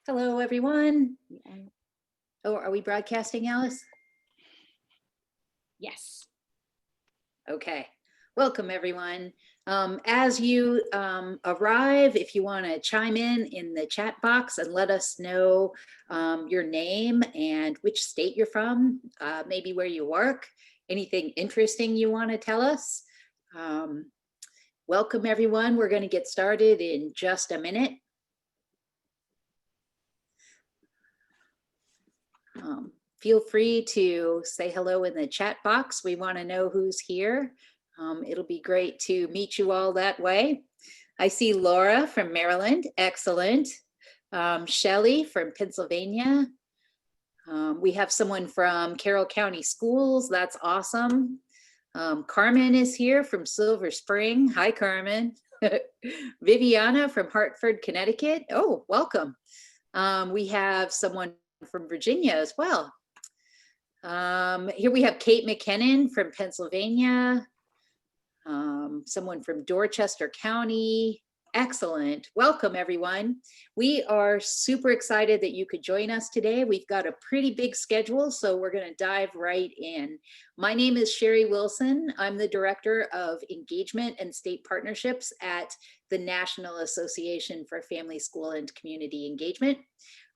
Hello, everyone. Oh, are we broadcasting, Alice? Yes. Okay. Welcome, everyone. As you arrive, if you want to chime in the chat box and let us know your name and which state you're from, maybe where you work, anything interesting you want to tell us. Welcome, everyone. We're going to get started in just a minute. Feel free to say hello in the chat box. We want to know who's here. It'll be great to meet you all that way. I see Laura from Maryland. Excellent. Shelly from Pennsylvania. We have someone from Carroll County Schools. That's awesome. Carmen is here from Silver Spring. Hi, Carmen. Viviana from Hartford, Connecticut. Oh, welcome. We have someone from Virginia as well. Here we have Kate McKinnon from Pennsylvania, someone from Dorchester County. Excellent. Welcome, everyone. We are super excited that you could join us today. We've got a pretty big schedule, so we're going to dive right in. My name is Sherry Wilson. I'm the Director of Engagement and State Partnerships at the National Association for Family, School, and Community Engagement.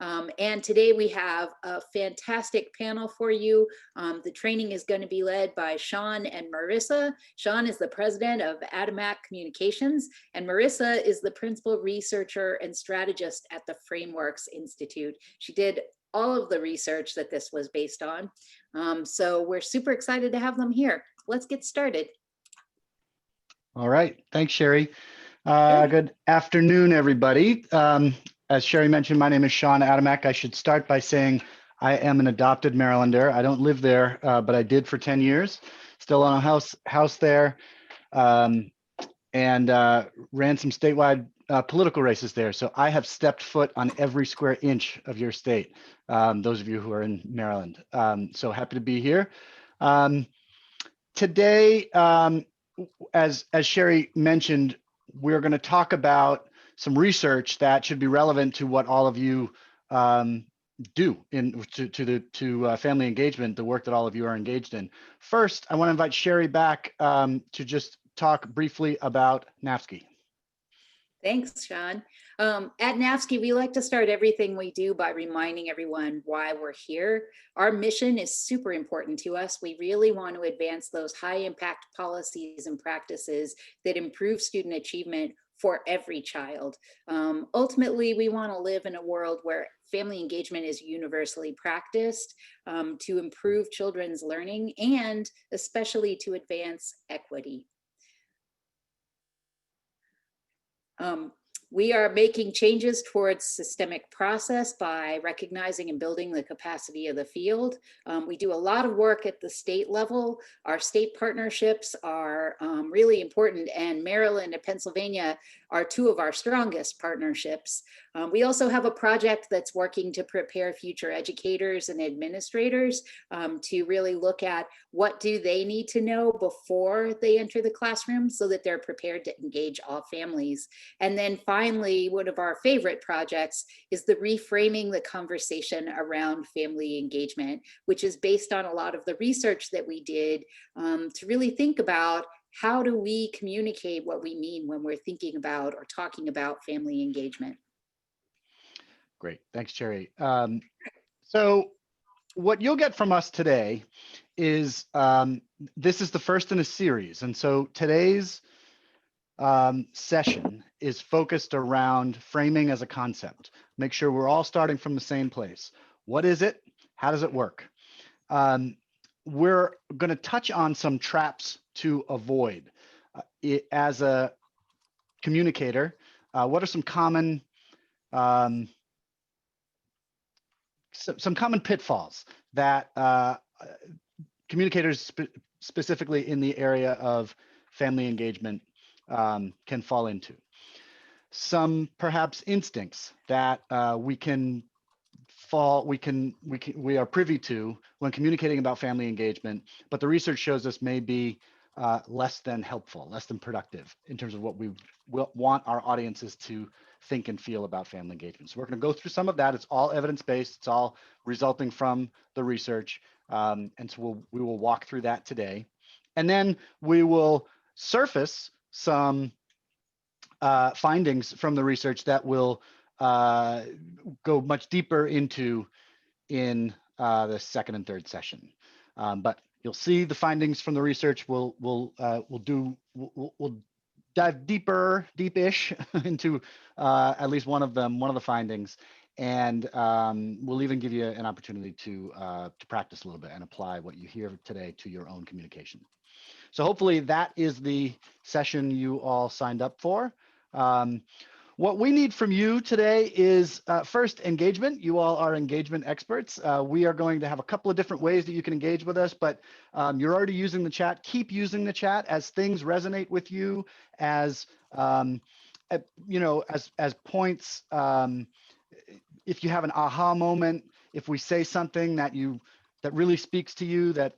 And today we have a fantastic panel for you. The training is going to be led by Sean and Marissa. Sean is the president of Adamak Communications, and Marissa is the principal researcher and strategist at the Frameworks Institute. She did all of the research that this was based on. So we're super excited to have them here. Let's get started. All right. Thanks, Sherry. Good afternoon, everybody. As Sherry mentioned, my name is Sean Adamak. I should start by saying I am an adopted Marylander. I don't live there, but I did for 10 years. Still on a house there, and ran some statewide political races there. So I have stepped foot on every square inch of your state, those of you who are in Maryland. So happy to be here. Today, as Sherry mentioned, we're going to talk about some research that should be relevant to what all of you do to family engagement, the work that all of you are engaged in. First, I want to invite Sherry back to just talk briefly about NAFSCI. Thanks, Sean. At NAFSCI, we like to start everything we do by reminding everyone why we're here. Our mission is super important to us. We really want to advance those high impact policies and practices that improve student achievement for every child. Ultimately, we want to live in a world where family engagement is universally practiced to improve children's learning and especially to advance equity. We are making changes towards systemic process by recognizing and building the capacity of the field. We do a lot of work at the state level. Our state partnerships are really important, and Maryland and Pennsylvania are two of our strongest partnerships. We also have a project that's working to prepare future educators and administrators to really look at what do they need to know before they enter the classroom so that they're prepared to engage all families. And then finally, one of our favorite projects is the Reframing the Conversation around family engagement, which is based on a lot of the research that we did to really think about how do we communicate what we mean when we're thinking about or talking about family engagement. Great, thanks, Sherry. So what you'll get from us today is, this is the first in a series. And so today's session is focused around framing as a concept. Make sure we're all starting from the same place. What is it? How does it work? We're going to touch on some traps to avoid. As a communicator, what are some common pitfalls that communicators specifically in the area of family engagement can fall into? Some perhaps instincts that we are privy to when communicating about family engagement, but the research shows us may be less than helpful, less than productive in terms of what we want our audiences to think and feel about family engagement. So we're going to go through some of that. It's all evidence-based. It's all resulting from the research. And so we will walk through that today. And then we will surface some findings from the research that will go much deeper into in the second and third session. But you'll see the findings from the research. We'll dive deep-ish into at least one of the findings, and we'll even give you an opportunity to practice a little bit and apply what you hear today to your own communication. So hopefully that is the session you all signed up for. What we need from you today is first engagement. You all are engagement experts. We are going to have a couple of different ways that you can engage with us, but you're already using the chat. Keep using the chat as things resonate with you, as as points. If you have an aha moment, if we say something that really speaks to you, that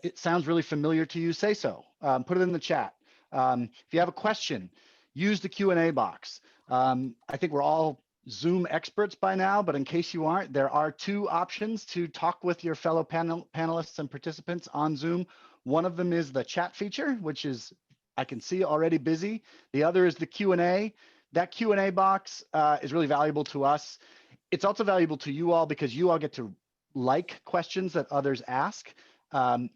it sounds really familiar to you, say so. Put it in the chat. If you have a question, use the Q&A box. I think we're all Zoom experts by now, but in case you aren't, there are two options to talk with your fellow panelists and participants on Zoom. One of them is the chat feature, which is, I can see, already busy. The other is the Q&A. That Q&A box is really valuable to us. It's also valuable to you all because you all get to like questions that others ask,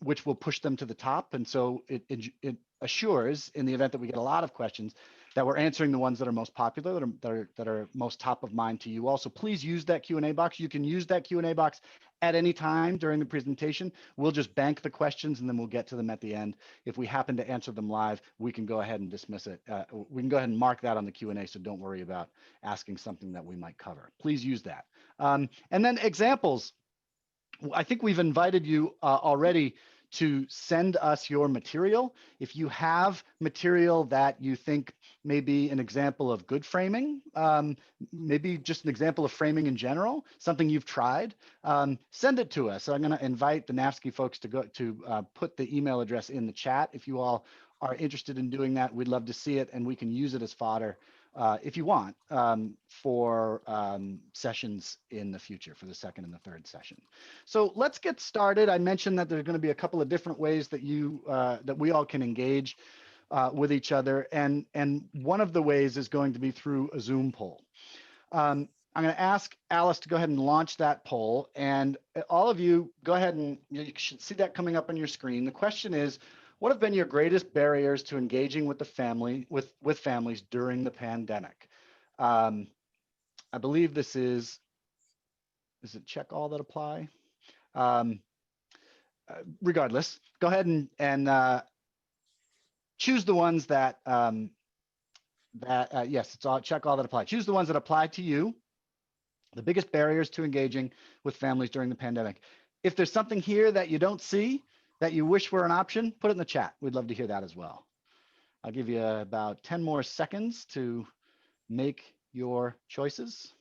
which will push them to the top. And so it assures, in the event that we get a lot of questions, that we're answering the ones that are most popular, that are most top of mind to you all. So please use that Q&A box. You can use that Q&A box at any time during the presentation. We'll just bank the questions and then we'll get to them at the end. If we happen to answer them live, we can go ahead and dismiss it. We can go ahead and mark that on the Q&A, so don't worry about asking something that we might cover. Please use that. And then examples. I think we've invited you already to send us your material. If you have material that you think may be an example of good framing, maybe just an example of framing in general, something you've tried, send it to us. So I'm going to invite the NAFSCI folks to put the email address in the chat. If you all are interested in doing that, we'd love to see it, and we can use it as fodder if you want, for sessions in the future, for the second and the third session. So let's get started. I mentioned that there's going to be a couple of different ways that that we all can engage with each other, and one of the ways is going to be through a Zoom poll. I'm going to ask Alice to go ahead and launch that poll, and all of you go ahead and you should see that coming up on your screen. The question is, what have been your greatest barriers to engaging with the family, with families during the pandemic? I believe this is it check all that apply? Regardless, go ahead and choose the ones that, yes, it's all check all that apply. Choose the ones that apply to you. The biggest barriers to engaging with families during the pandemic. If there's something here that you don't see, that you wish were an option, put it in the chat. We'd love to hear that as well. I'll give you about 10 more seconds to make your choices.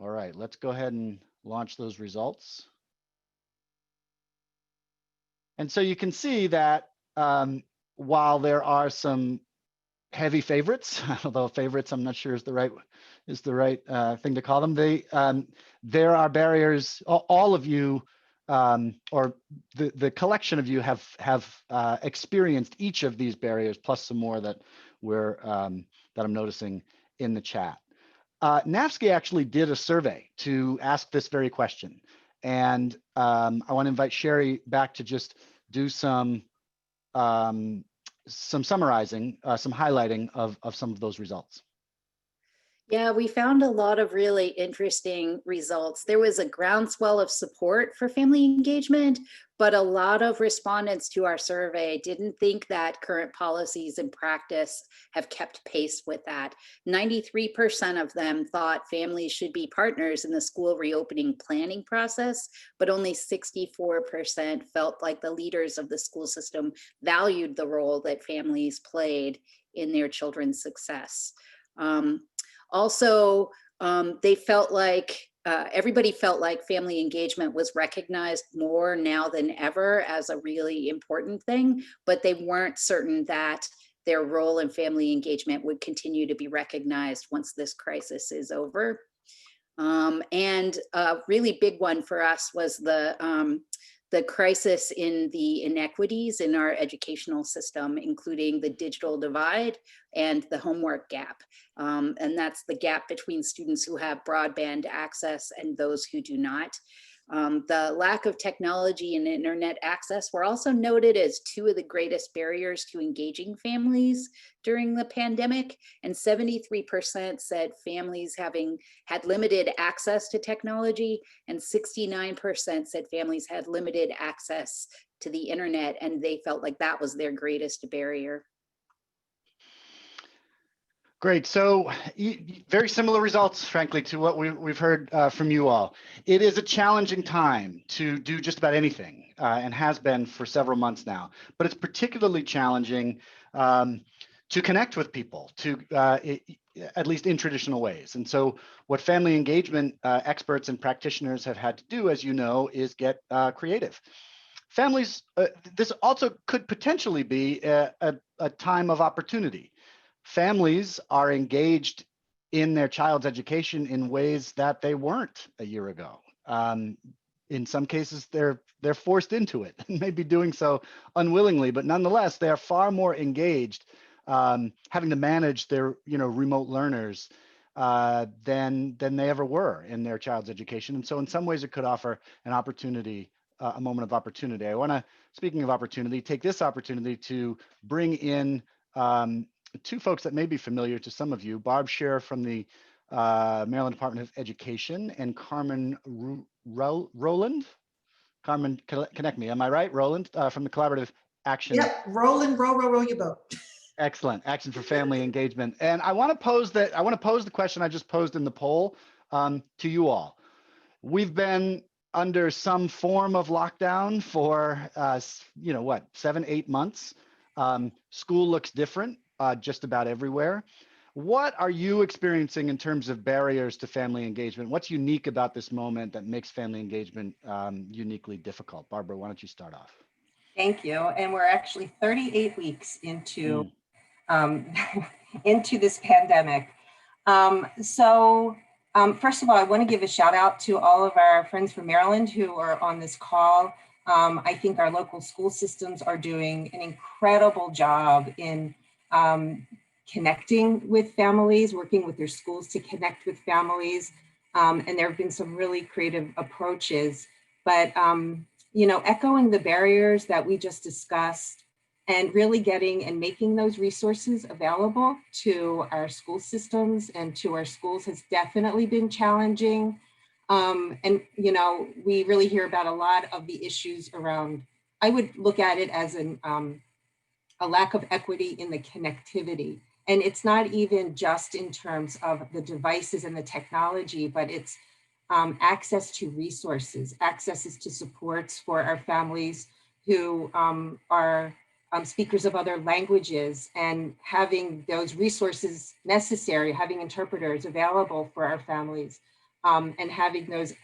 All right, let's go ahead and launch those results. And so you can see that while there are some heavy favorites, although favorites I'm not sure is the right thing to call them, there are barriers. All of you, or the collection of you, have experienced each of these barriers, plus some more that that I'm noticing in the chat. NAFSCI actually did a survey to ask this very question. And I want to invite Sherry back to just do some summarizing, some highlighting of some of those results. Yeah, we found a lot of really interesting results. There was a groundswell of support for family engagement, but a lot of respondents to our survey didn't think that current policies and practice have kept pace with that. 93% of them thought families should be partners in the school reopening planning process, but only 64% felt like the leaders of the school system valued the role that families played in their children's success. Also, they felt like everybody felt like family engagement was recognized more now than ever as a really important thing, but they weren't certain that their role in family engagement would continue to be recognized once this crisis is over. And a really big one for us was the crisis in the inequities in our educational system, including the digital divide and the homework gap. And that's the gap between students who have broadband access and those who do not. The lack of technology and internet access were also noted as two of the greatest barriers to engaging families during the pandemic. And 73% said families having had limited access to technology, and 69% said families had limited access to the internet, and they felt like that was their greatest barrier. Great. So very similar results, frankly, to what we've heard from you all. It is a challenging time to do just about anything and has been for several months now, but it's particularly challenging to connect with people at least in traditional ways. And so what family engagement experts and practitioners have had to do, as you know, is get creative. Families, this also could potentially be a time of opportunity. Families are engaged in their child's education in ways that they weren't a year ago. In some cases, they're forced into it and maybe doing so unwillingly, but nonetheless, they are far more engaged, having to manage their remote learners than they ever were in their child's education. And so in some ways, it could offer an opportunity, a moment of opportunity. I want to, speaking of opportunity, take this opportunity to bring in two folks that may be familiar to some of you, Barb Scherer from the Maryland Department of Education and Carmen Rowland. Carmen, connect me, am I right? Rowland from the Collaborative Action. Yep, Roland, row your boat. Excellent, Action for Family Engagement. And I want to pose the question I just posed in the poll to you all. We've been under some form of lockdown for, 7-8 months. School looks different just about everywhere. What are you experiencing in terms of barriers to family engagement? What's unique about this moment that makes family engagement uniquely difficult? Barbara, why don't you start off? Thank you. And we're actually 38 weeks into into this pandemic. First of all, I want to give a shout out to all of our friends from Maryland who are on this call. I think our local school systems are doing an incredible job in connecting with families, working with their schools to connect with families. And there have been some really creative approaches, but echoing the barriers that we just discussed and really getting and making those resources available to our school systems and to our schools has definitely been challenging. We really hear about a lot of the issues around, I would look at it as a lack of equity in the connectivity. And it's not even just in terms of the devices and the technology, but it's access to resources, accesses to supports for our families who are speakers of other languages, and having those resources necessary, having interpreters available for our families, and having those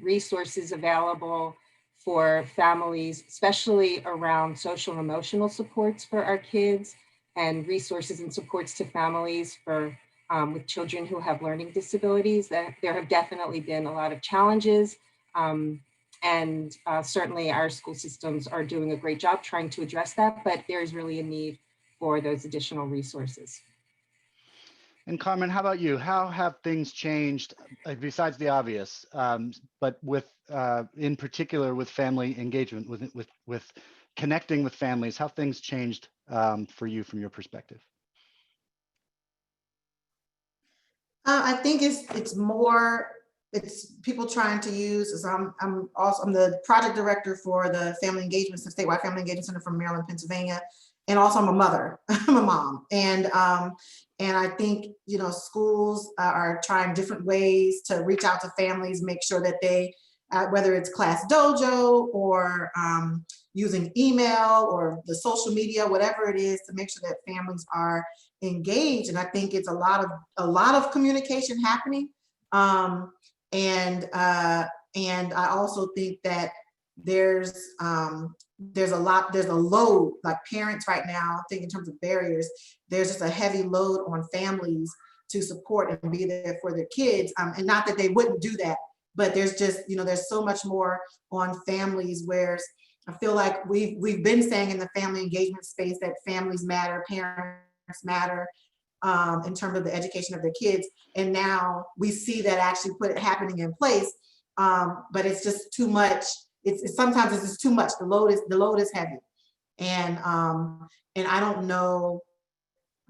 resources available for families, especially around social and emotional supports for our kids, and resources and supports to families for with children who have learning disabilities. That there have definitely been a lot of challenges. And certainly our school systems are doing a great job trying to address that, but there's really a need for those additional resources. And Carmen, how about you? How have things changed besides the obvious, but with in particular with family engagement, with connecting with families? How have things changed for you from your perspective? I think it's people trying to use, as I'm the project director for the Family Engagement, the Statewide Family Engagement Center from Maryland, Pennsylvania, and also I'm a mother, I'm a mom, and I think schools are trying different ways to reach out to families, make sure that they whether it's Class Dojo or using email or the social media, whatever it is, to make sure that families are engaged. And I think it's a lot of communication happening. And I also think that there's a load, like parents right now, I think in terms of barriers, there's just a heavy load on families to support and be there for their kids. And not that they wouldn't do that, but there's just, there's so much more on families, whereas I feel like we've been saying in the family engagement space that families matter, parents matter, in terms of the education of their kids. And now we see that actually happening in place. But it's just too much. Sometimes it's just too much. The load is heavy. And I don't know,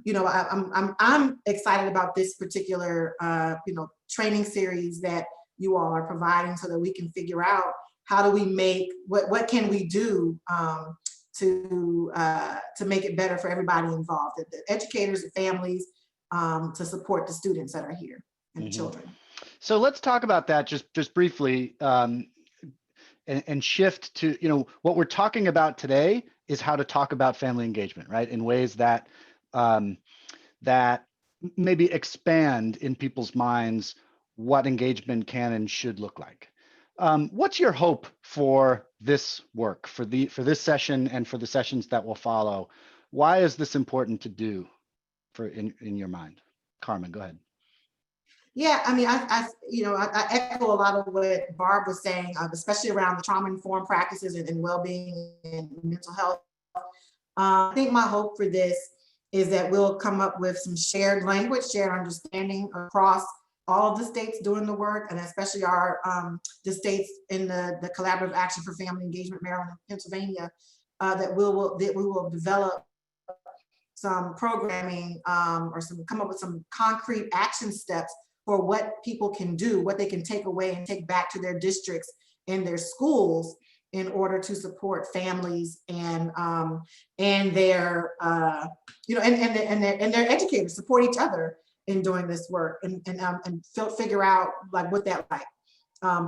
I'm excited about this particular training series that you all are providing, so that we can figure out how do we make what can we do to make it better for everybody involved, the educators, the families, to support the students that are here and the children. So let's talk about that just briefly, and shift to, what we're talking about today is how to talk about family engagement, right? In ways that that maybe expand in people's minds what engagement can and should look like. What's your hope for this work, for this session and for the sessions that will follow? Why is this important to do in your mind? Carmen, go ahead. Yeah, I mean, I echo a lot of what Barb was saying, especially around the trauma-informed practices and well-being and mental health. I think my hope for this is that we'll come up with some shared language, shared understanding across all of the states doing the work, and especially the states in the Collaborative Action for Family Engagement, Maryland and Pennsylvania, that we will develop some programming or come up with some concrete action steps for what people can do, what they can take away and take back to their districts and their schools in order to support families and their and their educators, support each other in doing this work, and figure out like what that like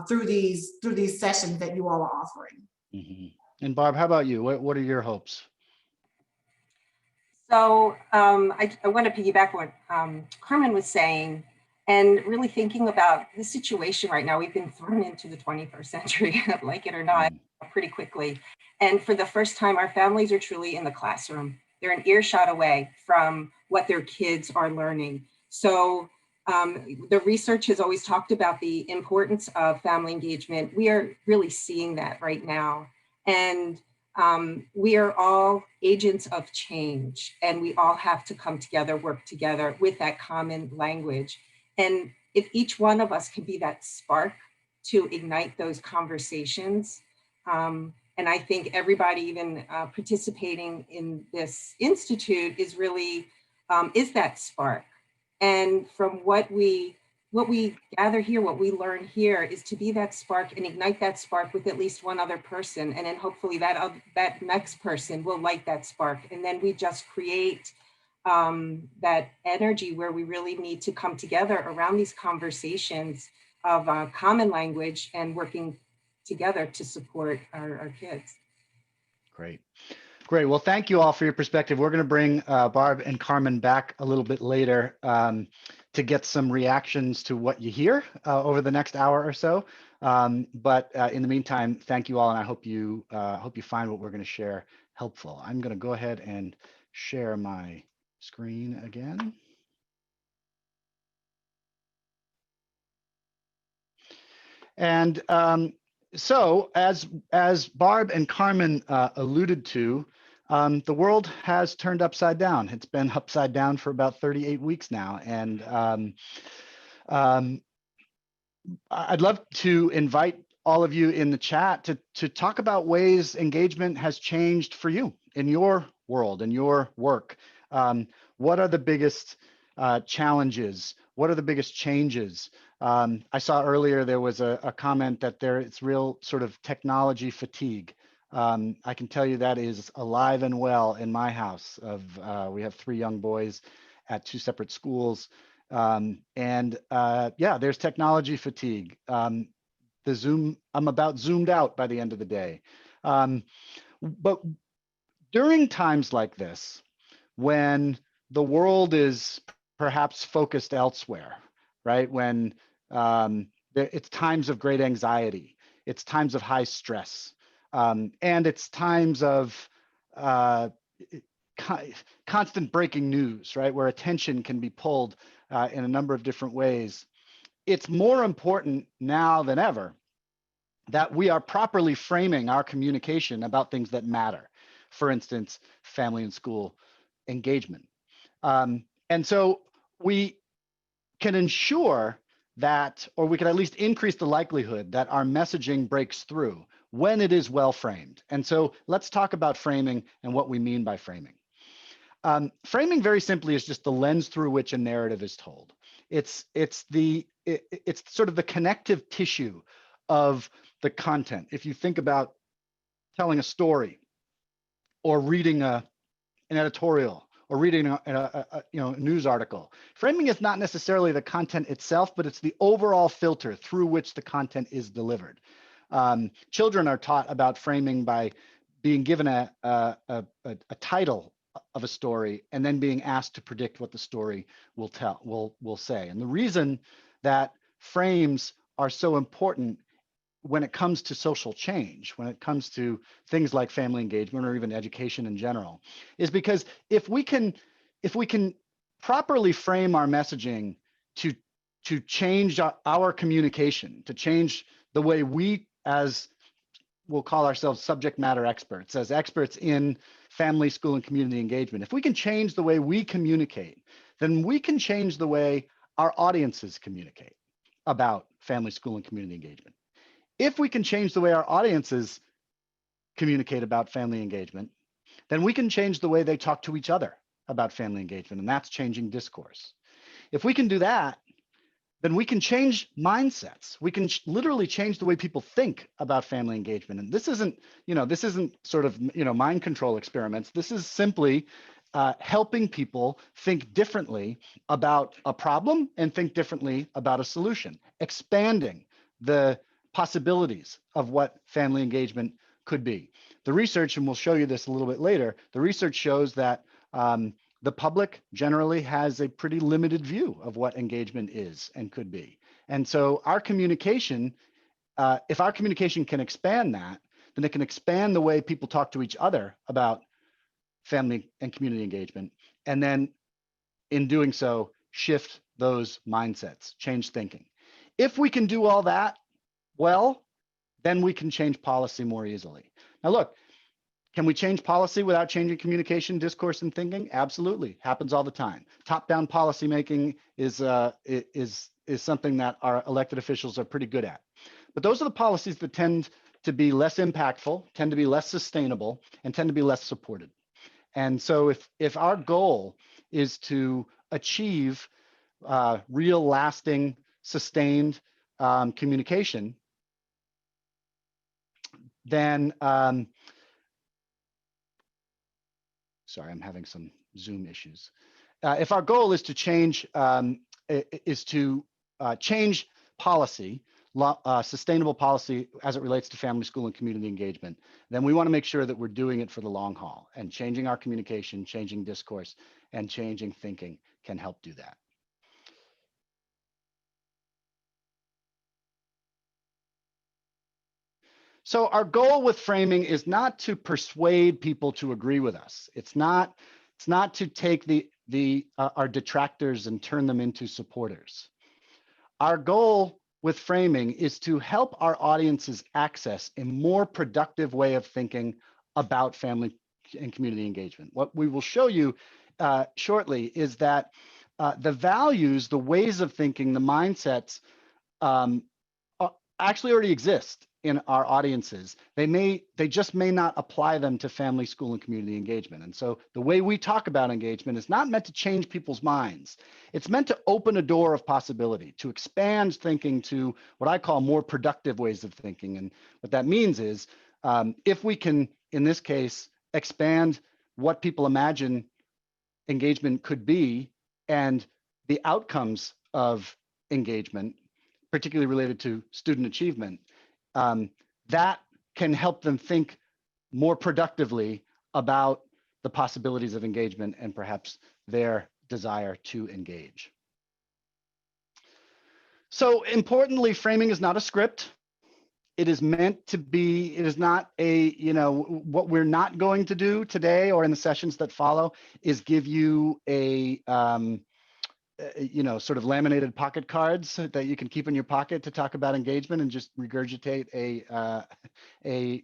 through these sessions that you all are offering. And Barb, how about you? What are your hopes? So I want to piggyback what Carmen was saying, and really thinking about the situation right now. We've been thrown into the 21st century, like it or not, pretty quickly. And for the first time, our families are truly in the classroom. They're an earshot away from what their kids are learning. So the research has always talked about the importance of family engagement. We are really seeing that right now. And we are all agents of change, and we all have to come together, work together with that common language. And if each one of us can be that spark to ignite those conversations, and I think everybody even participating in this institute is really, is that spark. And from what we gather here, what we learn here is to be that spark and ignite that spark with at least one other person. And then hopefully that next person will light that spark. And then we just create that energy where we really need to come together around these conversations of common language and working together to support our kids. Great. Great. Well, thank you all for your perspective. We're going to bring Barb and Carmen back a little bit later to get some reactions to what you hear over the next hour or so. But in the meantime, thank you all, and I hope you find what we're going to share helpful. I'm going to go ahead and share my screen again. And so, as Barb and Carmen alluded to, the world has turned upside down. It's been upside down for about 38 weeks now. And I'd love to invite all of you in the chat to talk about ways engagement has changed for you in your world, in your work. What are the biggest challenges? What are the biggest changes? I saw earlier there was a comment that it's real sort of technology fatigue. I can tell you that is alive and well in my house. We have 3 young boys at 2 separate schools. Yeah, there's technology fatigue. I'm about zoomed out by the end of the day. But during times like this, when the world is perhaps focused elsewhere, right? When it's times of great anxiety, it's times of high stress, and it's times of constant breaking news, right? Where attention can be pulled in a number of different ways. It's more important now than ever that we are properly framing our communication about things that matter. For instance, family and school engagement. And so we can ensure that, or we can at least increase the likelihood that our messaging breaks through when it is well framed. And so let's talk about framing and what we mean by framing. Framing very simply is just the lens through which a narrative is told. It's sort of the connective tissue of the content. If you think about telling a story or reading an editorial or reading a news article, framing is not necessarily the content itself, but it's the overall filter through which the content is delivered. Children are taught about framing by being given a title of a story and then being asked to predict what the story will say. And the reason that frames are so important when it comes to social change, when it comes to things like family engagement or even education in general, is because if we can properly frame our messaging to change our communication, to change the way we, as we'll call ourselves subject matter experts, as experts in family, school, and community engagement, if we can change the way we communicate, then we can change the way our audiences communicate about family, school, and community engagement. If we can change the way our audiences communicate about family engagement, then we can change the way they talk to each other about family engagement, and that's changing discourse. If we can do that, then we can change mindsets. We can literally change the way people think about family engagement. And this isn't sort of, mind control experiments. This is simply helping people think differently about a problem and think differently about a solution, expanding the possibilities of what family engagement could be. The research, and we'll show you this a little bit later, the research shows that the public generally has a pretty limited view of what engagement is and could be. And so our communication, if our communication can expand that, then it can expand the way people talk to each other about family and community engagement. And then in doing so, shift those mindsets, change thinking. If we can do all that, well, then we can change policy more easily. Now, look, can we change policy without changing communication, discourse, and thinking? Absolutely, happens all the time. Top-down policymaking is something that our elected officials are pretty good at. But those are the policies that tend to be less impactful, tend to be less sustainable, and tend to be less supported. And so if our goal is to achieve real, lasting, sustained communication, then sorry, I'm having some Zoom issues. If our goal is to change policy, sustainable policy as it relates to family, school, and community engagement, then we want to make sure that we're doing it for the long haul, and changing our communication, changing discourse, and changing thinking can help do that. So our goal with framing is not to persuade people to agree with us. It's not to take our detractors and turn them into supporters. Our goal with framing is to help our audiences access a more productive way of thinking about family and community engagement. What we will show you shortly is that the values, the ways of thinking, the mindsets actually already exist in our audiences. They just may not apply them to family, school, and community engagement. And so the way we talk about engagement is not meant to change people's minds. It's meant to open a door of possibility, to expand thinking to what I call more productive ways of thinking. And what that means is if we can, in this case, expand what people imagine engagement could be and the outcomes of engagement, particularly related to student achievement, that can help them think more productively about the possibilities of engagement and perhaps their desire to engage. So importantly, framing is not a script. It is meant to be, it is not a, what we're not going to do today or in the sessions that follow is give you a, sort of laminated pocket cards that you can keep in your pocket to talk about engagement and just regurgitate a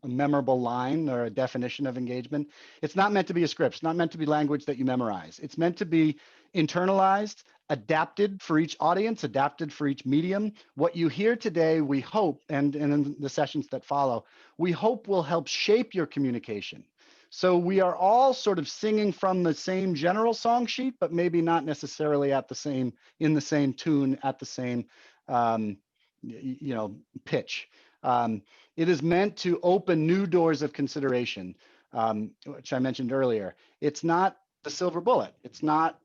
memorable line or a definition of engagement. It's not meant to be a script. It's not meant to be language that you memorize. It's meant to be internalized, adapted for each audience, adapted for each medium. What you hear today, we hope, and in the sessions that follow, we hope will help shape your communication. So we are all sort of singing from the same general song sheet, but maybe not necessarily in the same tune, at the same, pitch. It is meant to open new doors of consideration, which I mentioned earlier. It's not the silver bullet. It's not,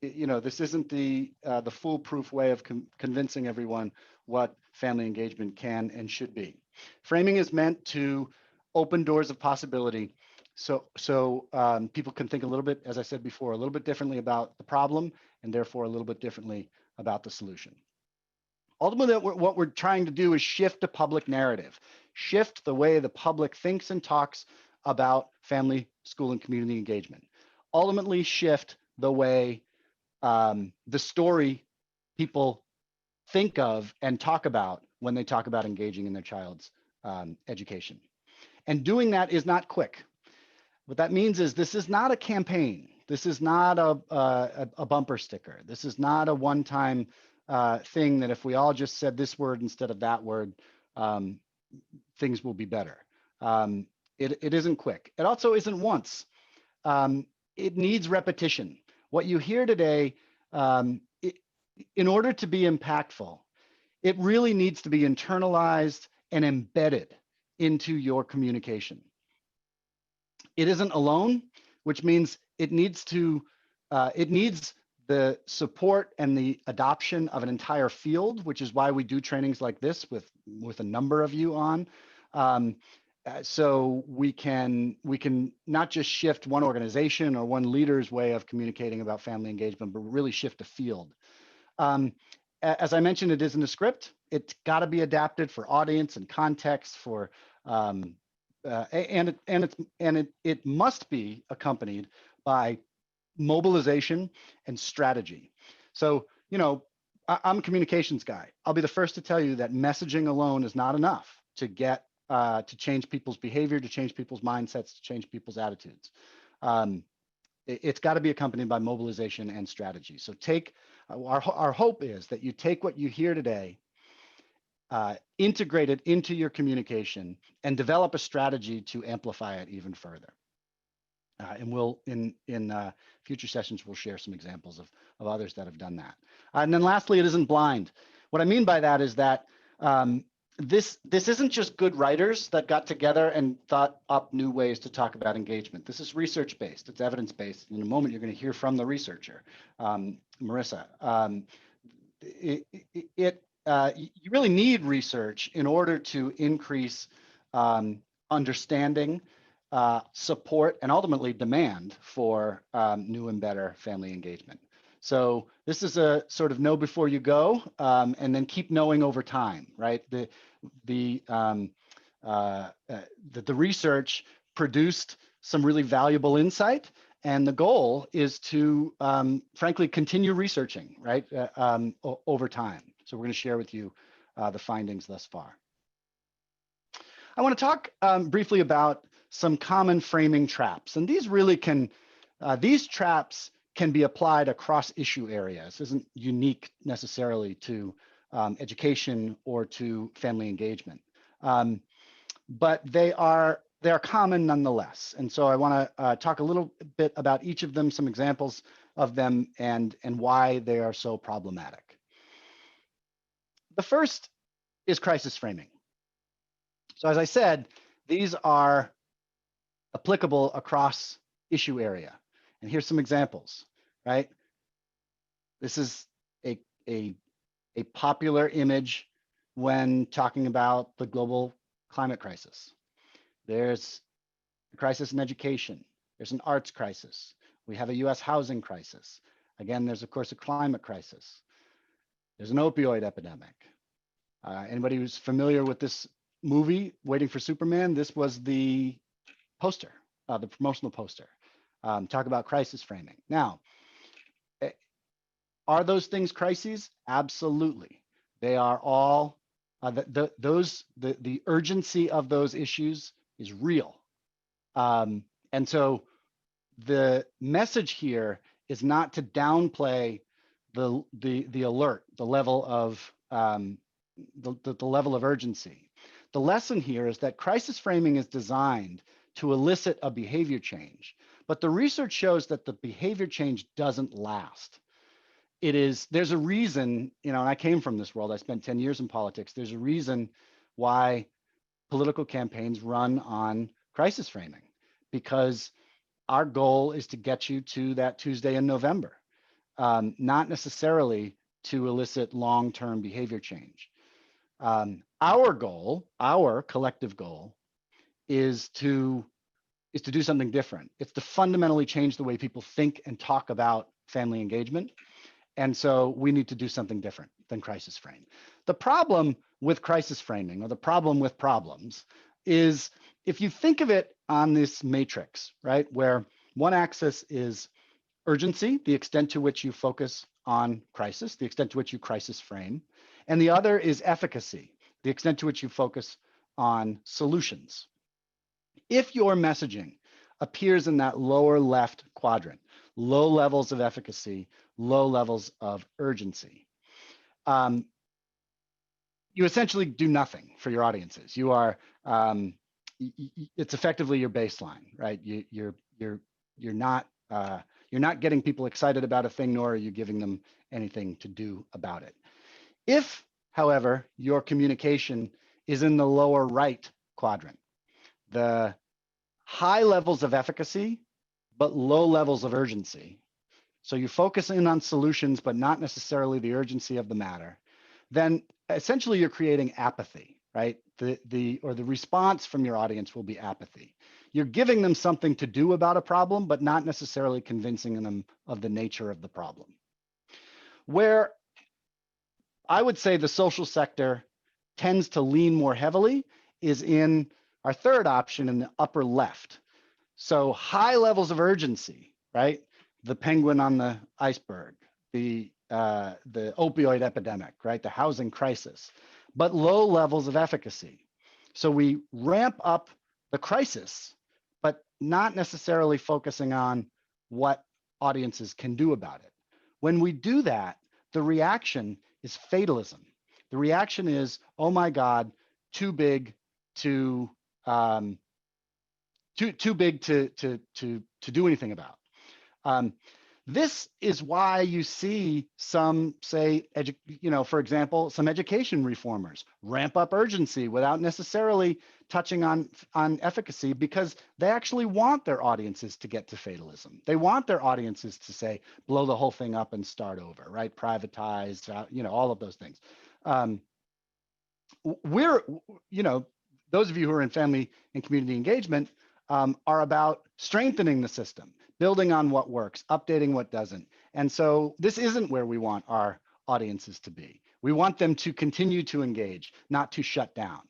this isn't the foolproof way of convincing everyone what family engagement can and should be. Framing is meant to open doors of possibility so people can think a little bit, as I said before, a little bit differently about the problem and therefore a little bit differently about the solution. Ultimately, what we're trying to do is shift the public narrative, shift the way the public thinks and talks about family, school, and community engagement. Ultimately, shift the way the story people think of and talk about when they talk about engaging in their child's education. And doing that is not quick. What that means is this is not a campaign. This is not a bumper sticker. This is not a one-time thing that if we all just said this word instead of that word, things will be better. It isn't quick. It also isn't once. It needs repetition. What you hear today, in order to be impactful, it really needs to be internalized and embedded into your communication. It isn't alone, which means it needs the support and the adoption of an entire field, which is why we do trainings like this with a number of you on. So we can not just shift one organization or one leader's way of communicating about family engagement, but really shift a field. As I mentioned, it isn't a script. It's got to be adapted for audience and context, for it must be accompanied by mobilization and strategy. So, I'm a communications guy. I'll be the first to tell you that messaging alone is not enough to get to change people's behavior, to change people's mindsets, to change people's attitudes. It's got to be accompanied by mobilization and strategy. So our hope is that you take what you hear today, integrate it into your communication, and develop a strategy to amplify it even further. And we'll, in future sessions, we'll share some examples of others that have done that. And then lastly, it isn't blind. What I mean by that is that this isn't just good writers that got together and thought up new ways to talk about engagement. This is research-based. It's evidence-based. In a moment, you're going to hear from the researcher, Marissa. You really need research in order to increase understanding, support, and ultimately demand for new and better family engagement. So this is a sort of know before you go, and then keep knowing over time, right? The research produced some really valuable insight, and the goal is to, frankly, continue researching, right, over time. So we're going to share with you the findings thus far. I want to talk briefly about some common framing traps, and these really can, these traps can be applied across issue areas. This isn't unique necessarily to education or to family engagement, but they are common nonetheless. And so I want to talk a little bit about each of them, some examples of them, and why they are so problematic. The first is crisis framing. So as I said, these are applicable across issue area. And here's some examples, right? This is a popular image when talking about the global climate crisis. There's a crisis in education. There's an arts crisis. We have a US housing crisis. Again, there's of course a climate crisis. There's an opioid epidemic. Anybody who's familiar with this movie, Waiting for Superman, this was the poster, the promotional poster. Talk about crisis framing. Now, are those things crises? Absolutely. They are all, the urgency of those issues is real. And so the message here is not to downplay the alert, the level of the level of urgency. The lesson here is that crisis framing is designed to elicit a behavior change, but the research shows that the behavior change doesn't last. There's a reason, and I came from this world, I spent 10 years in politics. There's a reason why political campaigns run on crisis framing, because our goal is to get you to that Tuesday in November, not necessarily to elicit long-term behavior change. Our goal, our collective goal, is to do something different. It's to fundamentally change the way people think and talk about family engagement. And so we need to do something different than crisis frame. The problem with crisis framing, or the problem with problems, is if you think of it on this matrix, right, where one axis is urgency, the extent to which you focus on crisis, the extent to which you crisis frame, and the other is efficacy, the extent to which you focus on solutions. If your messaging appears in that lower left quadrant, low levels of efficacy, low levels of urgency, you essentially do nothing for your audiences. You are, it's effectively your baseline, right? You're not getting people excited about a thing, nor are you giving them anything to do about it. If, however, your communication is in the lower right quadrant, the high levels of efficacy, but low levels of urgency, so you focus in on solutions, but not necessarily the urgency of the matter, then essentially you're creating apathy, right? The response from your audience will be apathy. You're giving them something to do about a problem, but not necessarily convincing them of the nature of the problem. Where I would say the social sector tends to lean more heavily is in our third option in the upper left. So high levels of urgency, right? The penguin on the iceberg, the opioid epidemic, right? The housing crisis, but low levels of efficacy. So we ramp up the crisis, but not necessarily focusing on what audiences can do about it. When we do that, the reaction is fatalism. The reaction is, oh my God, too big to too big to do anything about. This is why you see some, say, for example, some education reformers ramp up urgency without necessarily touching on efficacy, because they actually want their audiences to get to fatalism. They want their audiences to say, blow the whole thing up and start over, right? Privatize, all of those things. Those of you who are in family and community engagement are about strengthening the system, building on what works, updating what doesn't. And so this isn't where we want our audiences to be. We want them to continue to engage, not to shut down.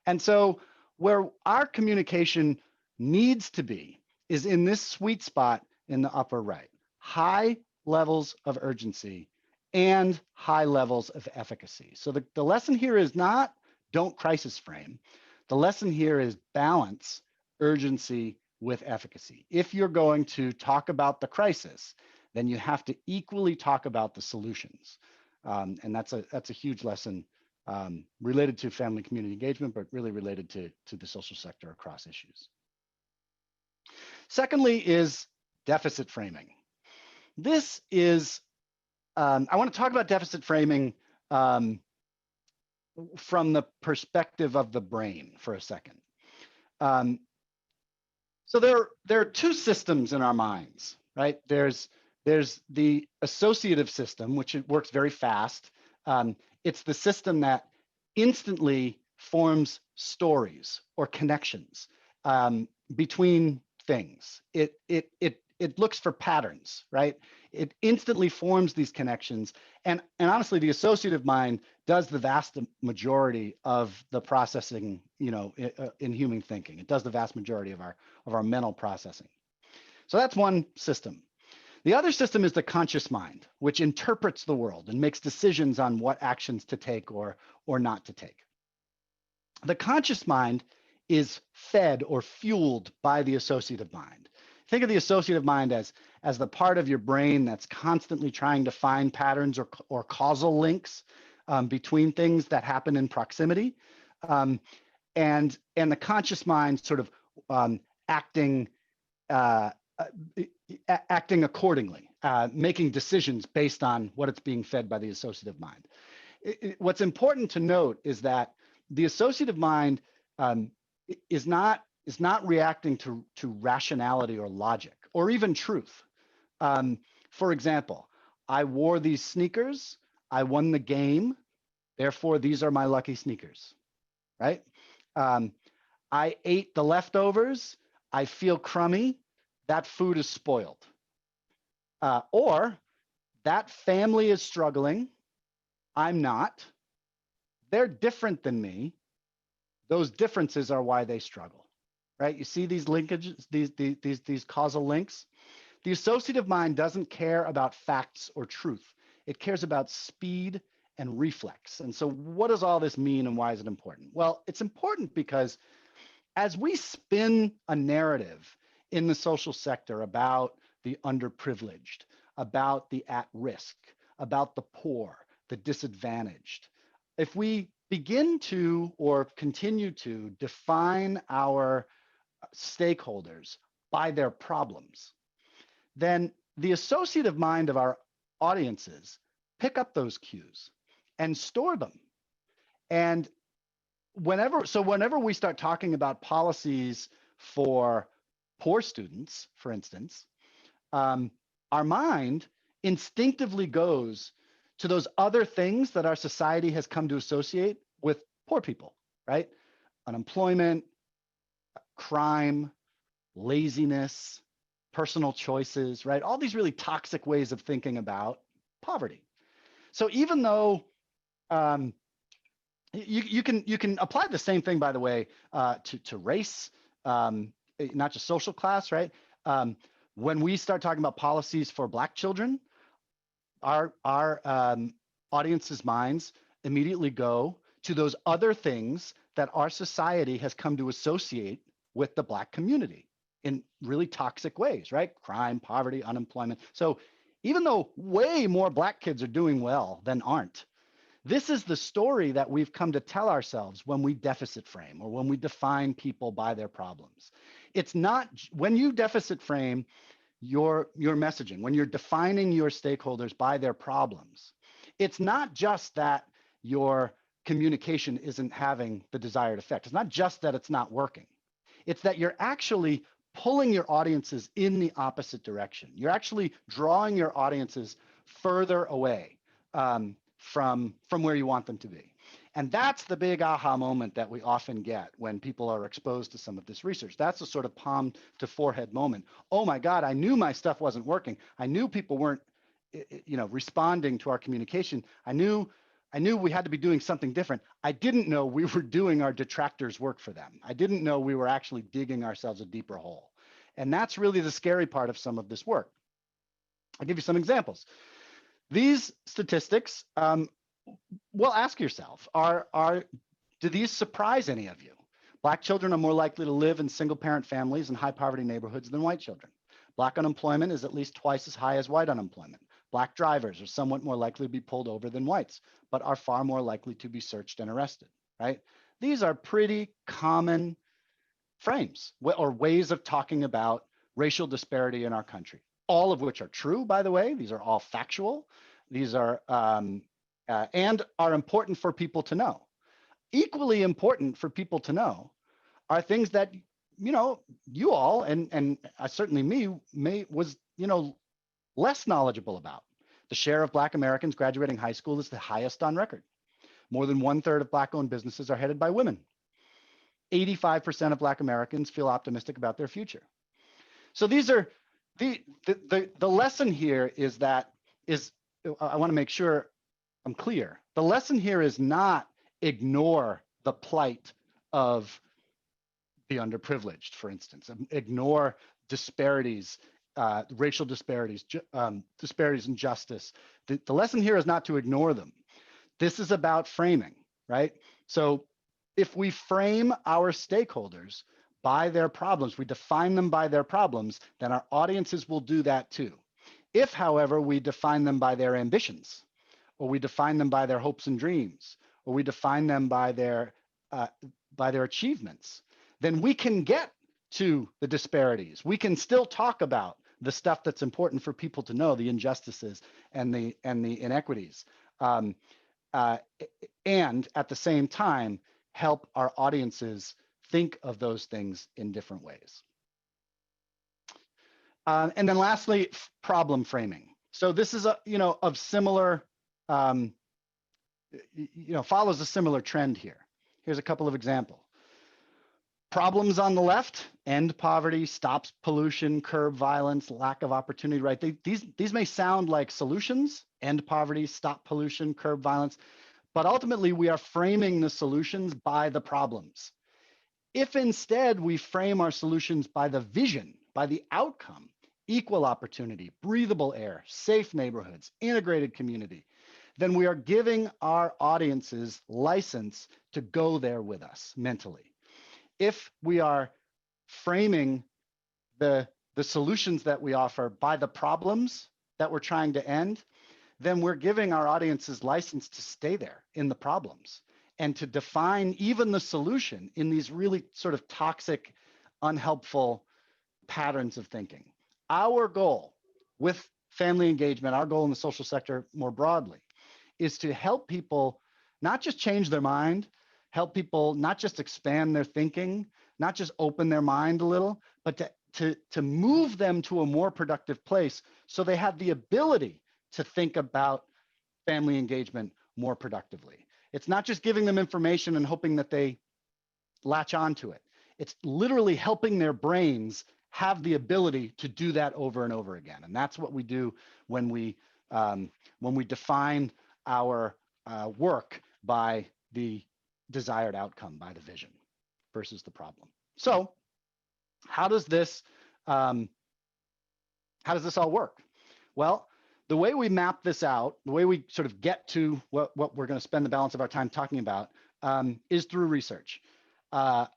And so where our communication needs to be is in this sweet spot in the upper right, high levels of urgency and high levels of efficacy. So the lesson here is not don't crisis frame. The lesson here is balance urgency with efficacy. If you're going to talk about the crisis, then you have to equally talk about the solutions. And that's a huge lesson related to family community engagement, but really related to the social sector across issues. Secondly is deficit framing. This is, I want to talk about deficit framing from the perspective of the brain for a second. So there are two systems in our minds, right? There's the associative system, which it works very fast. It's the system that instantly forms stories or connections between things. It looks for patterns, right? It instantly forms these connections. And honestly, the associative mind does the vast majority of the processing, in human thinking. It does the vast majority of our mental processing. So that's one system. The other system is the conscious mind, which interprets the world and makes decisions on what actions to take or not to take. The conscious mind is fed or fueled by the associative mind. Think of the associative mind as the part of your brain that's constantly trying to find patterns or causal links between things that happen in proximity, and the conscious mind sort of acting accordingly, making decisions based on what it's being fed by the associative mind. What's important to note is that the associative mind is not reacting to rationality or logic or even truth. For example, I wore these sneakers, I won the game, therefore these are my lucky sneakers, right? I ate the leftovers, I feel crummy, that food is spoiled. Or that family is struggling, I'm not. They're different than me. Those differences are why they struggle, right? You see these linkages, these causal links? The associative mind doesn't care about facts or truth. It cares about speed and reflex. And so what does all this mean and why is it important? Well, it's important because as we spin a narrative in the social sector about the underprivileged, about the at-risk, about the poor, the disadvantaged, if we begin to or continue to define our stakeholders by their problems, then the associative mind of our audiences pick up those cues and store them. And whenever we start talking about policies for poor students, for instance, our mind instinctively goes to those other things that our society has come to associate with poor people, right? Unemployment, crime, laziness, personal choices, right? All these really toxic ways of thinking about poverty. So even though you can apply the same thing, by the way, to race, not just social class, right? When we start talking about policies for Black children, our audience's minds immediately go to those other things that our society has come to associate with the Black community in really toxic ways, right? Crime, poverty, unemployment. So even though way more Black kids are doing well than aren't, this is the story that we've come to tell ourselves when we deficit frame or when we define people by their problems. It's not, when you deficit frame your messaging, when you're defining your stakeholders by their problems, it's not just that your communication isn't having the desired effect. It's not just that it's not working. It's that you're actually pulling your audiences in the opposite direction. You're actually drawing your audiences further away from where you want them to be. And that's the big aha moment that we often get when people are exposed to some of this research. That's the sort of palm to forehead moment. Oh my God, I knew my stuff wasn't working. I knew people weren't, responding to our communication. I knew we had to be doing something different. I didn't know we were doing our detractors' work for them. I didn't know we were actually digging ourselves a deeper hole. And that's really the scary part of some of this work. I'll give you some examples. These statistics, well, ask yourself, do these surprise any of you? Black children are more likely to live in single-parent families in high-poverty neighborhoods than white children. Black unemployment is at least twice as high as white unemployment. Black drivers are somewhat more likely to be pulled over than whites, but are far more likely to be searched and arrested, right? These are pretty common frames or ways of talking about racial disparity in our country, all of which are true, by the way. These are all factual. These are, and are important for people to know. Equally important for people to know are things that, you all, and certainly me, was, less knowledgeable about. The share of Black Americans graduating high school is the highest on record. More than 1/3 of Black-owned businesses are headed by women. 85% of Black Americans feel optimistic about their future. So these are the lesson here is that I want to make sure I'm clear. The lesson here is not ignore the plight of the underprivileged, for instance, ignore disparities, racial disparities, disparities in justice. The lesson here is not to ignore them. This is about framing, right? So if we frame our stakeholders by their problems, we define them by their problems, then our audiences will do that too. If, however, we define them by their ambitions, or we define them by their hopes and dreams, or we define them by their achievements, then we can get to the disparities. We can still talk about the stuff that's important for people to know, the injustices and the inequities, and at the same time help our audiences think of those things in different ways. And then lastly, problem framing. So this is of similar, follows a similar trend here. Here's a couple of examples. Problems on the left: end poverty, stops pollution, curb violence, lack of opportunity, right? These may sound like solutions: end poverty, stop pollution, curb violence, but ultimately we are framing the solutions by the problems. If instead we frame our solutions by the vision, by the outcome, equal opportunity, breathable air, safe neighborhoods, integrated community, then we are giving our audiences license to go there with us mentally. If we are framing the solutions that we offer by the problems that we're trying to end, then we're giving our audiences license to stay there in the problems and to define even the solution in these really sort of toxic, unhelpful patterns of thinking. Our goal with family engagement, our goal in the social sector more broadly, is to help people not just change their mind, help people not just expand their thinking, not just open their mind a little, but to move them to a more productive place so they have the ability to think about family engagement more productively. It's not just giving them information and hoping that they latch onto it. It's literally helping their brains have the ability to do that over and over again. And that's what we do when we define our work by the desired outcome, by the vision versus the problem. So how does this all work? Well, the way we map this out, the way we sort of get to what we're going to spend the balance of our time talking about is through research. I'm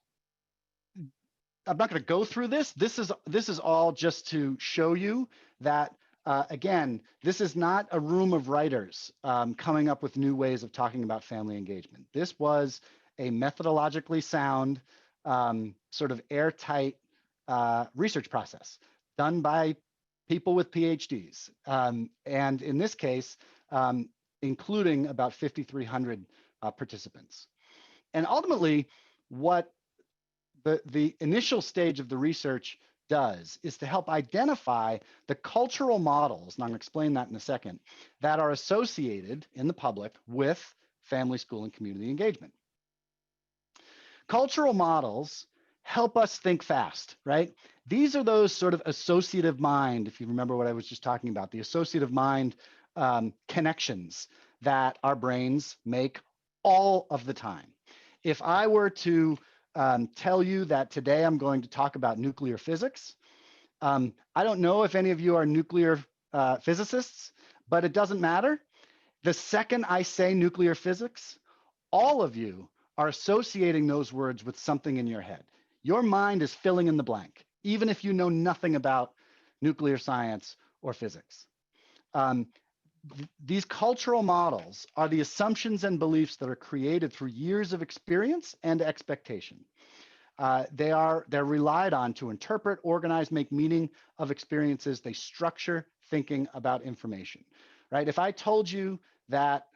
not going to go through this. This is all just to show you that, again, this is not a room of writers coming up with new ways of talking about family engagement. This was a methodologically sound, sort of airtight research process done by people with PhDs, and in this case, including about 5,300 participants. And ultimately, what the initial stage of the research does is to help identify the cultural models, and I'm going to explain that in a second, that are associated in the public with family, school, and community engagement. Cultural models help us think fast, right? These are those sort of associative mind, if you remember what I was just talking about, the associative mind connections that our brains make all of the time. If I were to tell you that today I'm going to talk about nuclear physics, I don't know if any of you are nuclear physicists, but it doesn't matter. The second I say nuclear physics, all of you are associating those words with something in your head. Your mind is filling in the blank, even if you know nothing about nuclear science or physics. These cultural models are the assumptions and beliefs that are created through years of experience and expectation. They're relied on to interpret, organize, make meaning of experiences. They structure thinking about information, right? If I told you that,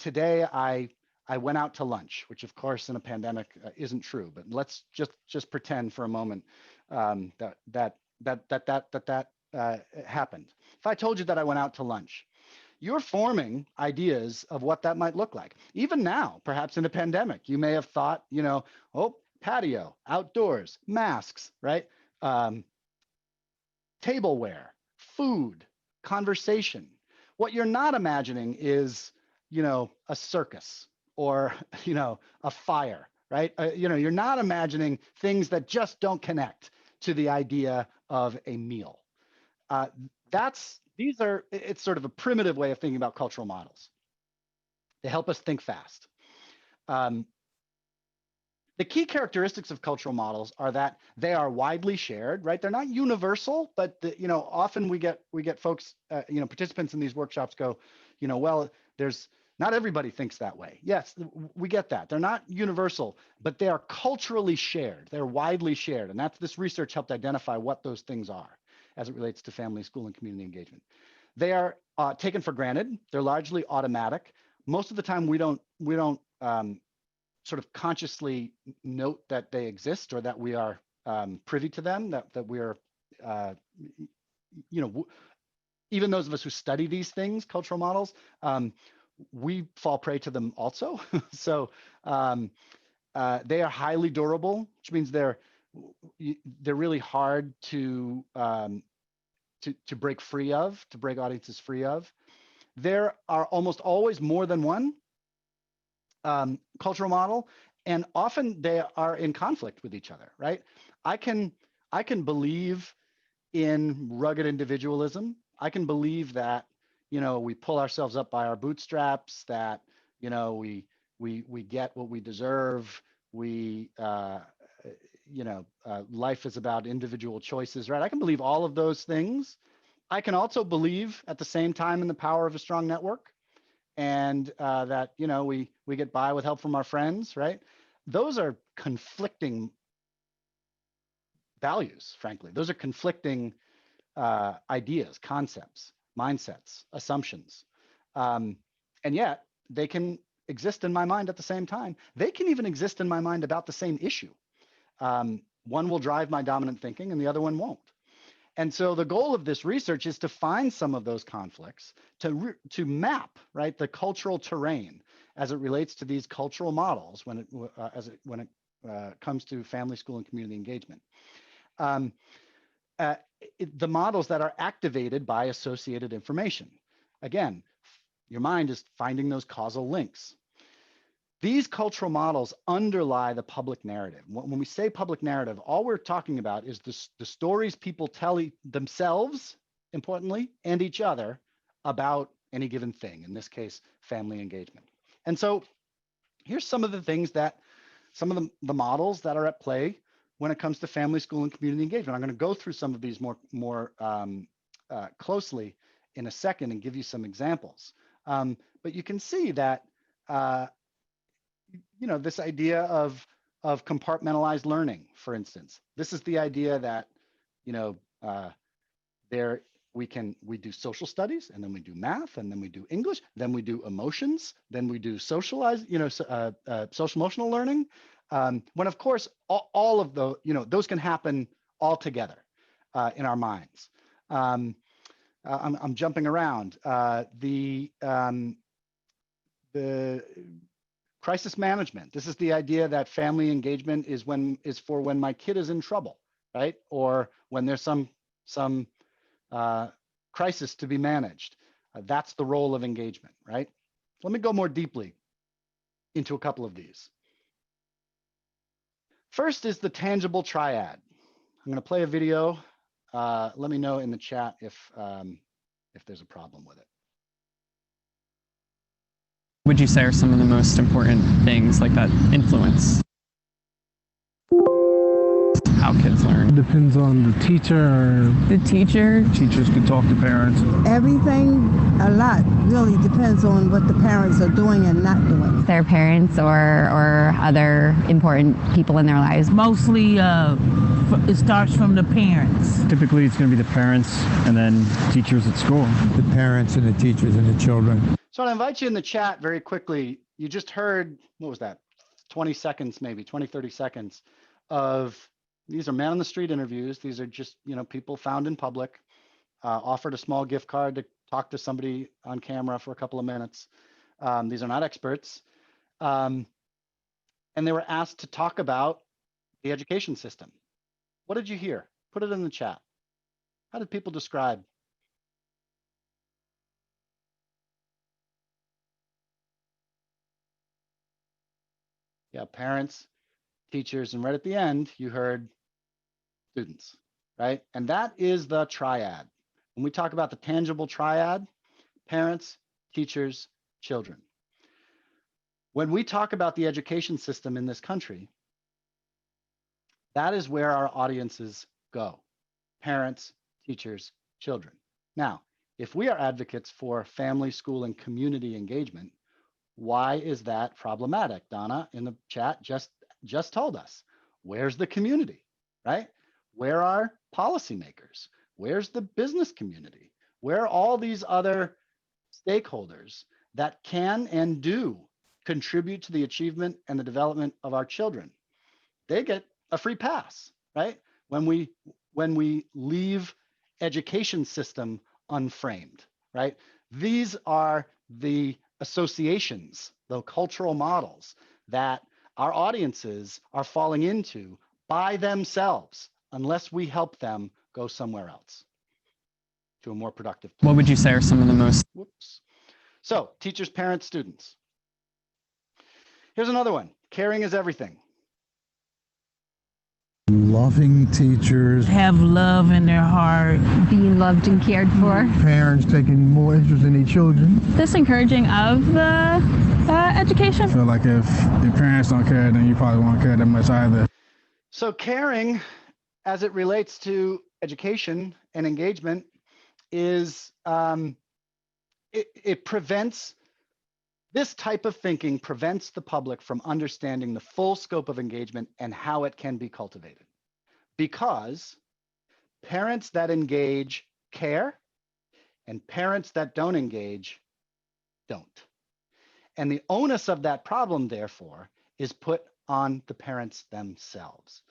today I went out to lunch, which of course in a pandemic isn't true, but let's just pretend for a moment that happened. If I told you that I went out to lunch, you're forming ideas of what that might look like. Even now, perhaps in the pandemic, you may have thought, oh, patio, outdoors, masks, right? Tableware, food, conversation. What you're not imagining is, a circus or, a fire, right? You're not imagining things that just don't connect to the idea of a meal. It's sort of a primitive way of thinking about cultural models. They help us think fast. The key characteristics of cultural models are that they are widely shared, right? They're not universal, but often we get folks, participants in these workshops go, well, not everybody thinks that way. Yes, we get that. They're not universal, but they are culturally shared. They're widely shared, and this research helped identify what those things are as it relates to family, school, and community engagement. They are taken for granted. They're largely automatic. Most of the time, we don't sort of consciously note that they exist or that we are privy to them, that we are, even those of us who study these things, cultural models, we fall prey to them also. So they are highly durable, which means they're really hard to break free of, to break audiences free of. There are almost always more than one cultural model, and often they are in conflict with each other, right? I can believe in rugged individualism. I can believe that, we pull ourselves up by our bootstraps, that, we get what we deserve. Life is about individual choices, right? I can believe all of those things. I can also believe at the same time in the power of a strong network, and that we get by with help from our friends, right? Those are conflicting values, frankly. Those are conflicting ideas, concepts, mindsets, assumptions, and yet they can exist in my mind at the same time. They can even exist in my mind about the same issue. One will drive my dominant thinking, and the other one won't. And so the goal of this research is to find some of those conflicts, to map, right, the cultural terrain as it relates to these cultural models when it comes to family, school, and community engagement. The models that are activated by associated information. Again, your mind is finding those causal links. These cultural models underlie the public narrative. When we say public narrative, all we're talking about is the stories people tell themselves, importantly, and each other about any given thing, in this case, family engagement. And so here's some of the things some of the models that are at play when it comes to family, school, and community engagement. I'm going to go through some of these more closely in a second and give you some examples. But you can see that this idea of compartmentalized learning, for instance. This is the idea that, we do social studies, and then we do math, and then we do English, then we do emotions, then we do social emotional learning. When of course, all of those can happen all together in our minds. I'm jumping around. The crisis management. This is the idea that family engagement is for when my kid is in trouble, right? Or when there's some crisis to be managed. That's the role of engagement, right? Let me go more deeply into a couple of these. First is the tangible triad. I'm going to play a video. Let me know in the chat if there's a problem with it. Would you say are some of the most important things like that influence how kids learn? Depends on the teacher. The teacher. Teachers can talk to parents. Everything, a lot, really depends on what the parents are doing and not doing. Their parents or other important people in their lives. Mostly it starts from the parents. Typically it's going to be the parents and then teachers at school. The parents and the teachers and the children. So I invite you in the chat very quickly. You just heard, what was that? 20 seconds, maybe 20, 30 seconds of, these are man on the street interviews. These are just, people found in public, offered a small gift card talk to somebody on camera for a couple of minutes. These are not experts. And they were asked to talk about the education system. What did you hear? Put it in the chat. How did people describe? Yeah, parents, teachers, and right at the end, you heard students, right? And that is the triad. When we talk about the tangible triad, parents, teachers, children. When we talk about the education system in this country, that is where our audiences go. Parents, teachers, children. Now, if we are advocates for family, school, and community engagement, why is that problematic? Donna in the chat just told us. Where's the community, right? Where are policymakers? Where's the business community? Where are all these other stakeholders that can and do contribute to the achievement and the development of our children? They get a free pass, right? When we leave education system unframed, right? These are the associations, the cultural models that our audiences are falling into by themselves unless we help them go somewhere else to a more productive place. What would you say are some of the most? Whoops. So teachers, parents, students. Here's another one. Caring is everything. Loving teachers, Have love in their heart. Being loved and cared for. parents taking more interest in their children. This encouraging of the education. I feel like if your parents don't care, then you probably won't care that much either. So caring, as it relates to education and engagement, is it prevents, this type of thinking prevents the public from understanding the full scope of engagement and how it can be cultivated. Because parents that engage care and parents that don't engage don't. And the onus of that problem, therefore, is put on the parents themselves.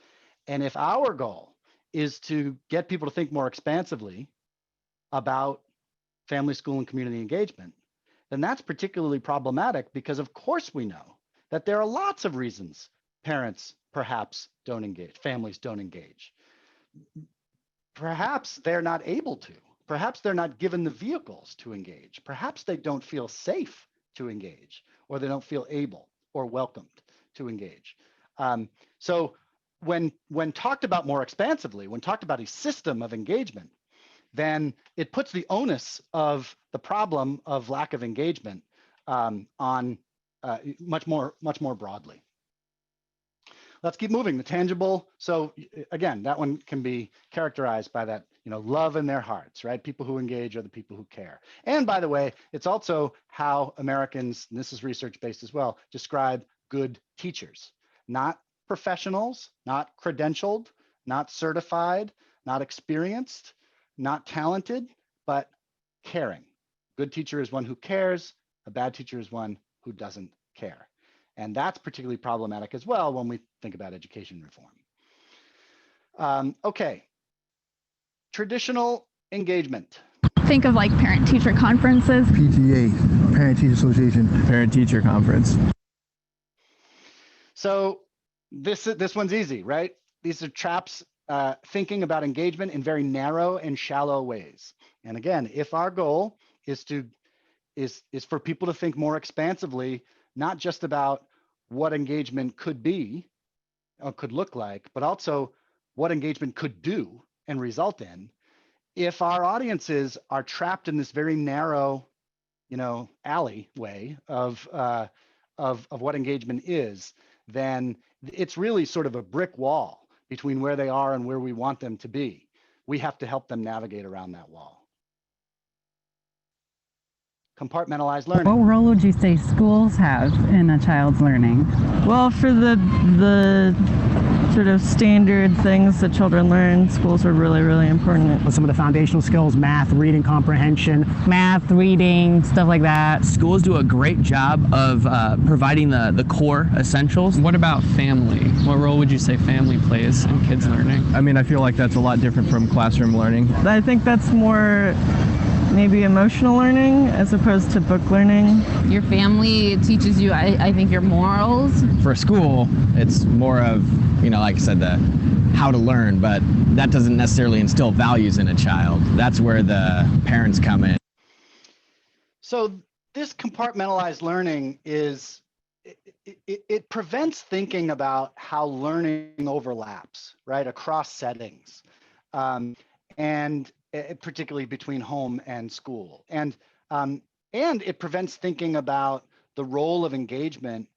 And if our goal is to get people to think more expansively about family, school, and community engagement, then that's particularly problematic because of course we know that there are lots of reasons parents perhaps don't engage, families don't engage. Perhaps they're not able to. Perhaps they're not given the vehicles to engage. Perhaps they don't feel safe to engage, or they don't feel able or welcomed to engage. So when talked about more expansively, when talked about a system of engagement, then it puts the onus of the problem of lack of engagement on much more broadly. Let's keep moving. The tangible. So again, that one can be characterized by that, love in their hearts, right? People who engage are the people who care. And by the way, it's also how Americans, and this is research-based as well, describe good teachers. Not professionals, not credentialed, not certified, not experienced, not talented, but caring. Good teacher is one who cares. A bad teacher is one who doesn't care. And that's particularly problematic as well when we think about education reform. Okay, traditional engagement. Think of like parent-teacher conferences. PTA, Parent-Teacher Association. Parent-teacher conference. So this one's easy, right? These are traps thinking about engagement in very narrow and shallow ways. And again, if our goal is for people to think more expansively, not just about what engagement could be or could look like, but also what engagement could do and result in. If our audiences are trapped in this very narrow, alleyway of what engagement is, then it's really sort of a brick wall between where they are and where we want them to be. We have to help them navigate around that wall. Compartmentalized learning. What role would you say schools have in a child's learning? Well, for the sort of standard things that children learn, schools are really, really important. Some of the foundational skills, math, reading comprehension. Math, reading, stuff like that. Schools do a great job of providing the core essentials. What about family? What role would you say family plays in kids' learning? I mean, I feel like that's a lot different from classroom learning. I think that's more maybe emotional learning as opposed to book learning. Your family teaches you, I think, your morals. For school, it's more of, like I said, the how to learn, but that doesn't necessarily instill values in a child. That's where the parents come in. So this compartmentalized learning is, it prevents thinking about how learning overlaps, right, across settings, and particularly between home and school. And it prevents thinking about the role of engagement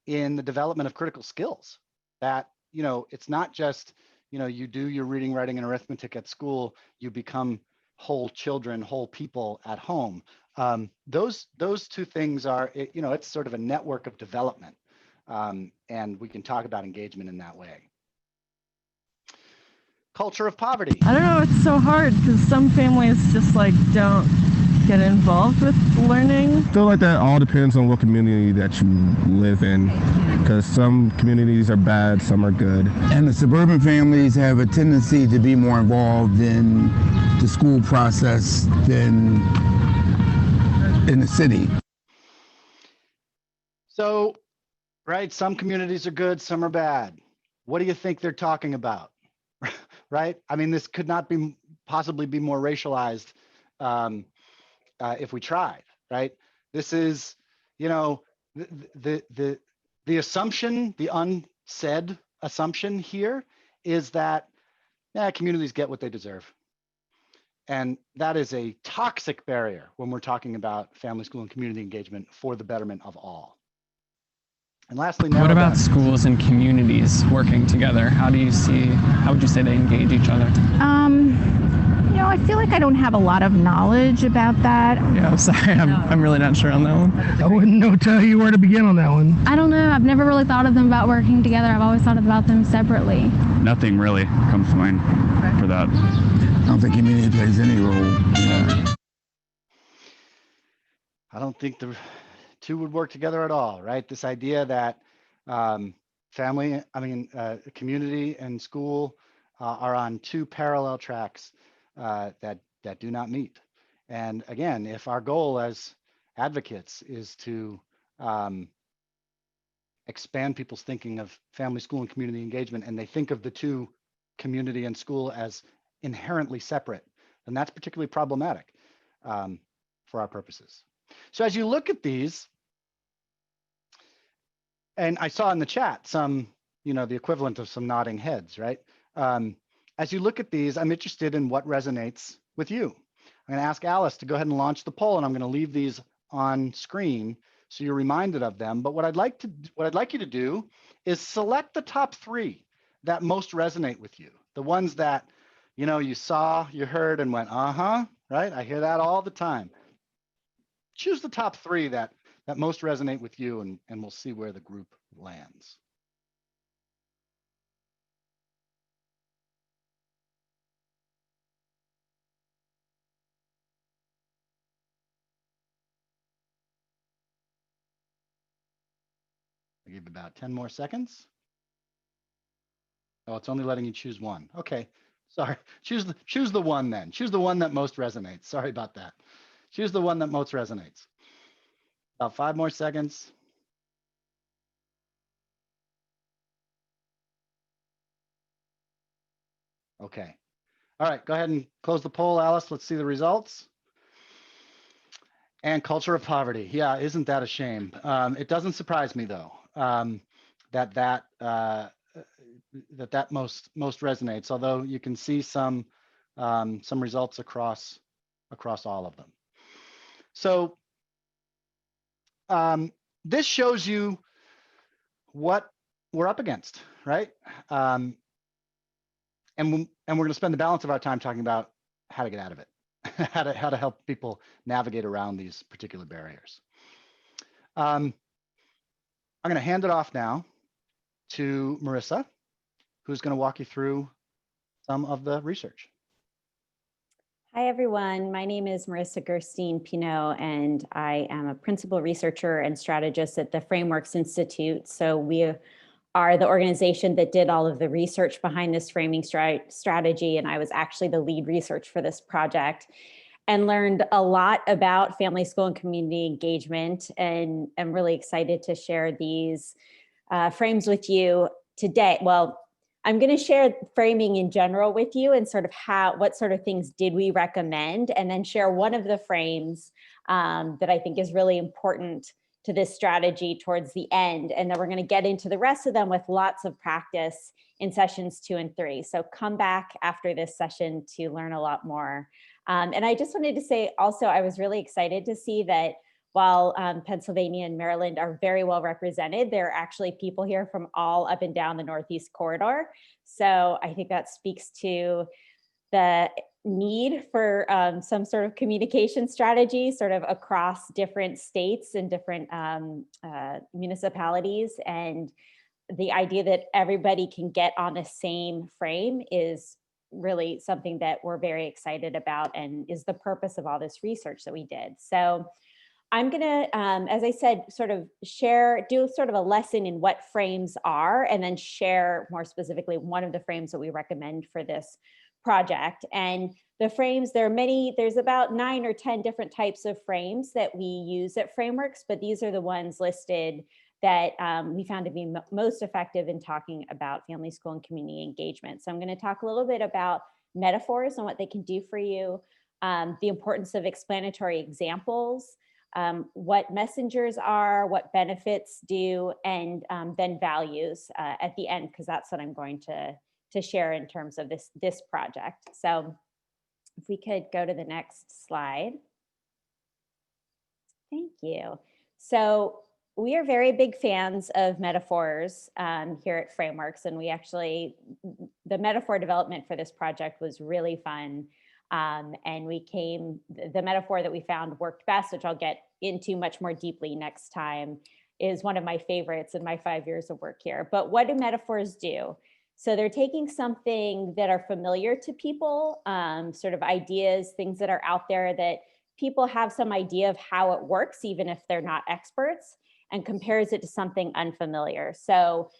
in the development of critical skills. That, it's not just, you do your reading, writing, and arithmetic at school, you become whole children, whole people at home. Those two things are, it's sort of a network of development. And we can talk about engagement in that way. Culture of poverty. I don't know, it's so hard because some families just don't get involved with learning. I feel like that all depends on what community that you live in, because some communities are bad, some are good. And the suburban families have a tendency to be more involved in the school process than in the city. So, right, some communities are good, some are bad. What do you think they're talking about? Right? I mean, this could not possibly be more racialized if we tried, right? This is, the assumption, the unsaid assumption here is that communities get what they deserve. And that is a toxic barrier when we're talking about family, school, and community engagement for the betterment of all. And lastly, what about schools and communities working together? How would you say they engage each other? I feel like I don't have a lot of knowledge about that. Yeah, I'm sorry, I'm really not sure on that one. I wouldn't tell you where to begin on that one. I don't know. I've never really thought of them about working together. I've always thought about them separately. Nothing really comes to mind for that. I don't think community plays any role. Yeah. I don't think the two would work together at all, right? This idea that community and school are on two parallel tracks that do not meet. And again, if our goal as advocates is to expand people's thinking of family, school, and community engagement, and they think of the two, community and school, as inherently separate, then that's particularly problematic for our purposes. So as you look at these, and I saw in the chat some, the equivalent of some nodding heads, right? As you look at these, I'm interested in what resonates with you. I'm going to ask Alice to go ahead and launch the poll, and I'm going to leave these on screen so you're reminded of them. But what I'd like you to do is select the top 3 that most resonate with you, the ones that you saw, you heard, and went, right? I hear that all the time. Choose the top 3 that most resonate with you, and we'll see where the group lands. I'll give you about 10 more seconds. Oh, it's only letting you choose one. Okay, sorry. Choose the one then. Choose the one that most resonates. Sorry about that. Choose the one that most resonates. About 5 more seconds. Okay. All right, go ahead and close the poll, Alice. Let's see the results. And culture of poverty. Yeah, isn't that a shame? It doesn't surprise me though, that most resonates, although you can see some results across all of them. So this shows you what we're up against, right? And we're going to spend the balance of our time talking about how to get out of it, how to help people navigate around these particular barriers. I'm going to hand it off now to Marissa, who's going to walk you through some of the research. Hi, everyone. My name is Marissa Gerstein-Pinot, and I am a principal researcher and strategist at the Frameworks Institute. So we are the organization that did all of the research behind this framing strategy, and I was actually the lead research for this project. and learned a lot about family, school, and community engagement. And I'm really excited to share these frames with you today. Well, I'm going to share framing in general with you and sort of what sort of things did we recommend, and then share one of the frames that I think is really important to this strategy towards the end. And then we're going to get into the rest of them with lots of practice in sessions 2 and 3. So come back after this session to learn a lot more. And I just wanted to say also, I was really excited to see that while Pennsylvania and Maryland are very well represented, there are actually people here from all up and down the Northeast corridor. So I think that speaks to the need for some sort of communication strategy sort of across different states and different municipalities. And the idea that everybody can get on the same frame is really something that we're very excited about and is the purpose of all this research that we did. So I'm going to, as I said, sort of do sort of a lesson in what frames are, and then share more specifically one of the frames that we recommend for this project. And the frames, there's about 9 or 10 different types of frames that we use at Frameworks, but these are the ones listed that we found to be most effective in talking about family, school, and community engagement. So I'm going to talk a little bit about metaphors and what they can do for you, the importance of explanatory examples, what messengers are, what benefits do, and then values at the end, because that's what I'm going to share in terms of this project. So if we could go to the next slide. Thank you. So we are very big fans of metaphors here at Frameworks, and the metaphor development for this project was really fun. And the metaphor that we found worked best, which I'll get into much more deeply next time, is one of my favorites in my 5 years of work here. But what do metaphors do? So they're taking something that are familiar to people, sort of ideas, things that are out there that people have some idea of how it works, even if they're not experts, and compares it to something unfamiliar. So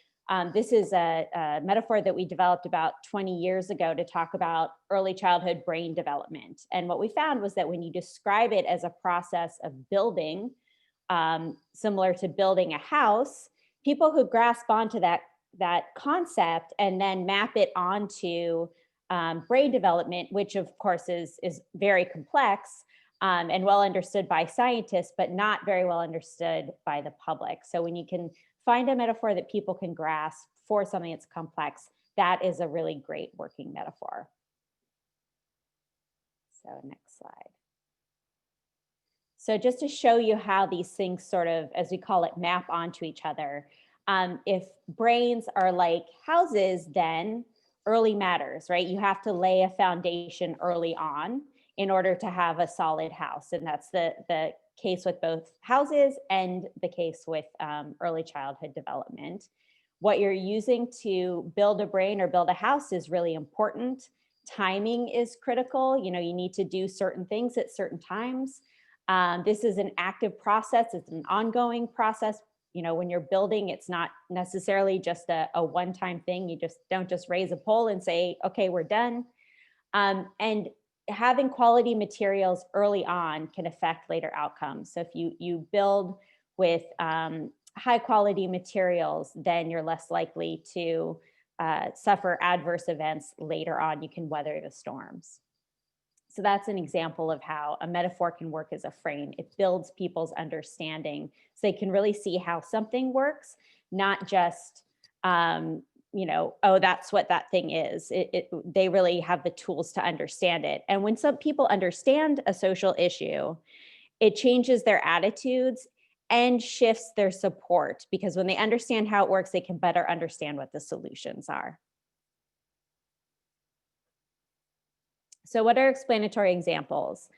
this is a metaphor that we developed about 20 years ago to talk about early childhood brain development. And what we found was that when you describe it as a process of building, similar to building a house, people who grasp onto that concept and then map it onto brain development, which of course is very complex and well understood by scientists, but not very well understood by the public. So when you can find a metaphor that people can grasp for something that's complex, that is a really great working metaphor. So next slide. So just to show you how these things sort of, as we call it, map onto each other. If brains are like houses, then early matters, right? You have to lay a foundation early on in order to have a solid house. And that's the case with both houses and the case with early childhood development. What you're using to build a brain or build a house is really important. Timing is critical. You need to do certain things at certain times. This is an active process. It's an ongoing process. When you're building, it's not necessarily just a one-time thing. You don't just raise a pole and say, okay, we're done. And having quality materials early on can affect later outcomes. So if you build with high quality materials, then you're less likely to suffer adverse events later on. You can weather the storms. So that's an example of how a metaphor can work as a frame. It builds people's understanding so they can really see how something works, not just, oh, that's what that thing is. They really have the tools to understand it. And when some people understand a social issue, it changes their attitudes and shifts their support, because when they understand how it works, they can better understand what the solutions are. So what are explanatory examples?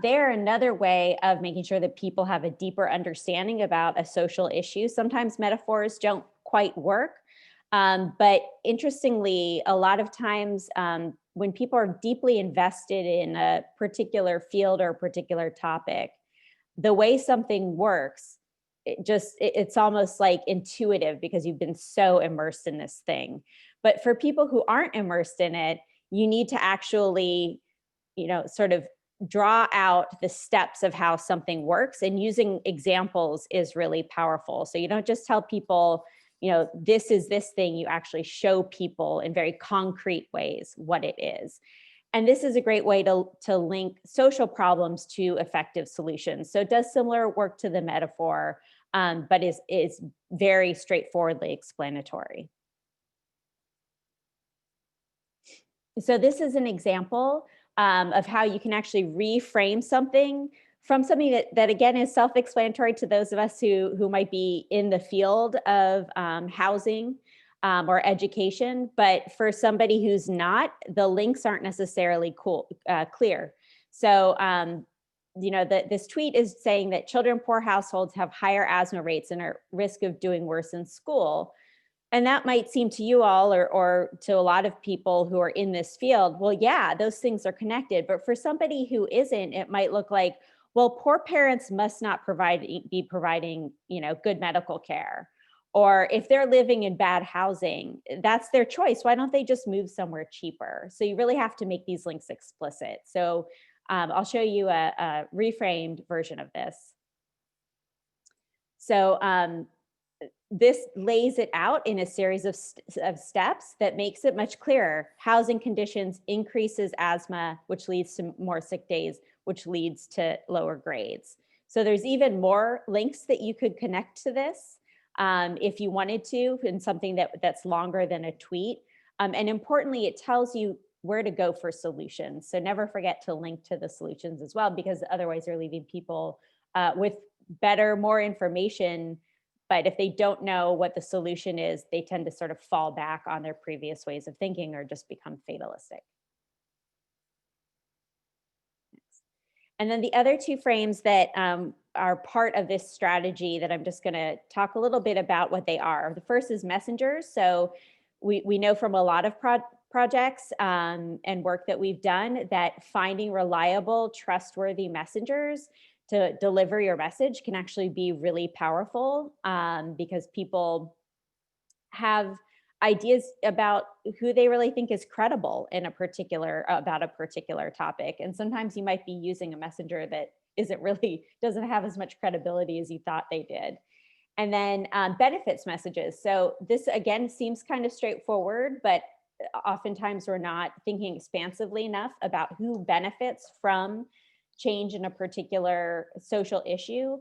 They're another way of making sure that people have a deeper understanding about a social issue. Sometimes metaphors don't quite work, but interestingly, a lot of times when people are deeply invested in a particular field or a particular topic, the way something works, it's almost like intuitive because you've been so immersed in this thing. But for people who aren't immersed in it, you need to actually, sort of draw out the steps of how something works, and using examples is really powerful. So you don't just tell people, you know, this is this thing, you actually show people in very concrete ways what it is. And this is a great way to link social problems to effective solutions. So it does similar work to the metaphor, but is very straightforwardly explanatory. So this is an example of how you can actually reframe something from something that again is self-explanatory to those of us who might be in the field of housing or education, but for somebody who's not, the links aren't necessarily clear. So you know, this tweet is saying that children in poor households have higher asthma rates and are at risk of doing worse in school. And that might seem to you all or to a lot of people who are in this field, well, yeah, those things are connected. But for somebody who isn't, it might look like, well, poor parents must not be providing, you know, good medical care. Or if they're living in bad housing, that's their choice. Why don't they just move somewhere cheaper? So you really have to make these links explicit. So I'll show you a reframed version of this. So this lays it out in a series of steps that makes it much clearer. Housing conditions increases asthma, which leads to more sick days, which leads to lower grades. So there's even more links that you could connect to this if you wanted to, in something that's longer than a tweet. And importantly, it tells you where to go for solutions. So never forget to link to the solutions as well, because otherwise you're leaving people with more information. But if they don't know what the solution is, they tend to sort of fall back on their previous ways of thinking or just become fatalistic. And then the other two frames that are part of this strategy that I'm just going to talk a little bit about what they are. The first is messengers. So we know from a lot of projects and work that we've done that finding reliable, trustworthy messengers to deliver your message can actually be really powerful because people have ideas about who they really think is credible in about a particular topic. And sometimes you might be using a messenger that doesn't have as much credibility as you thought they did. And then benefits messages. So this again seems kind of straightforward, but oftentimes we're not thinking expansively enough about who benefits from change in a particular social issue.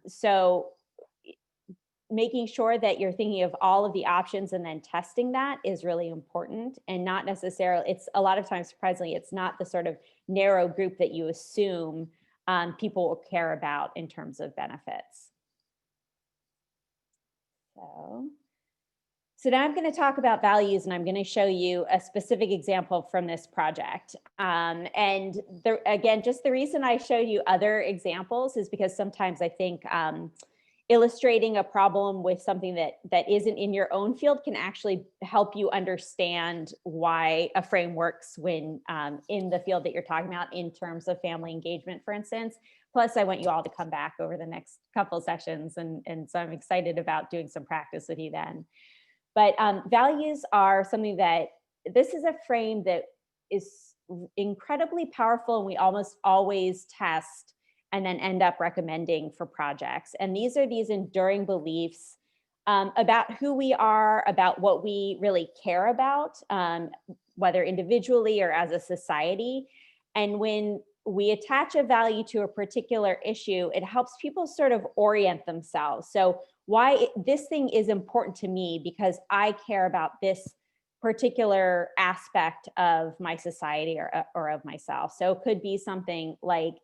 So making sure that you're thinking of all of the options and then testing that is really important, and not necessarily, it's a lot of times, surprisingly, it's not the sort of narrow group that you assume people will care about in terms of benefits. So now I'm going to talk about values, and I'm going to show you a specific example from this project. And again, just the reason I show you other examples is because sometimes I think illustrating a problem with something that isn't in your own field can actually help you understand why a frame works when in the field that you're talking about in terms of family engagement, for instance. Plus, I want you all to come back over the next couple of sessions. And so I'm excited about doing some practice with you then. But values are something this is a frame that is incredibly powerful, and we almost always test and then end up recommending for projects. And these are these enduring beliefs about who we are, about what we really care about, whether individually or as a society. And when we attach a value to a particular issue, it helps people sort of orient themselves. So this thing is important to me because I care about this particular aspect of my society or of myself. So it could be something like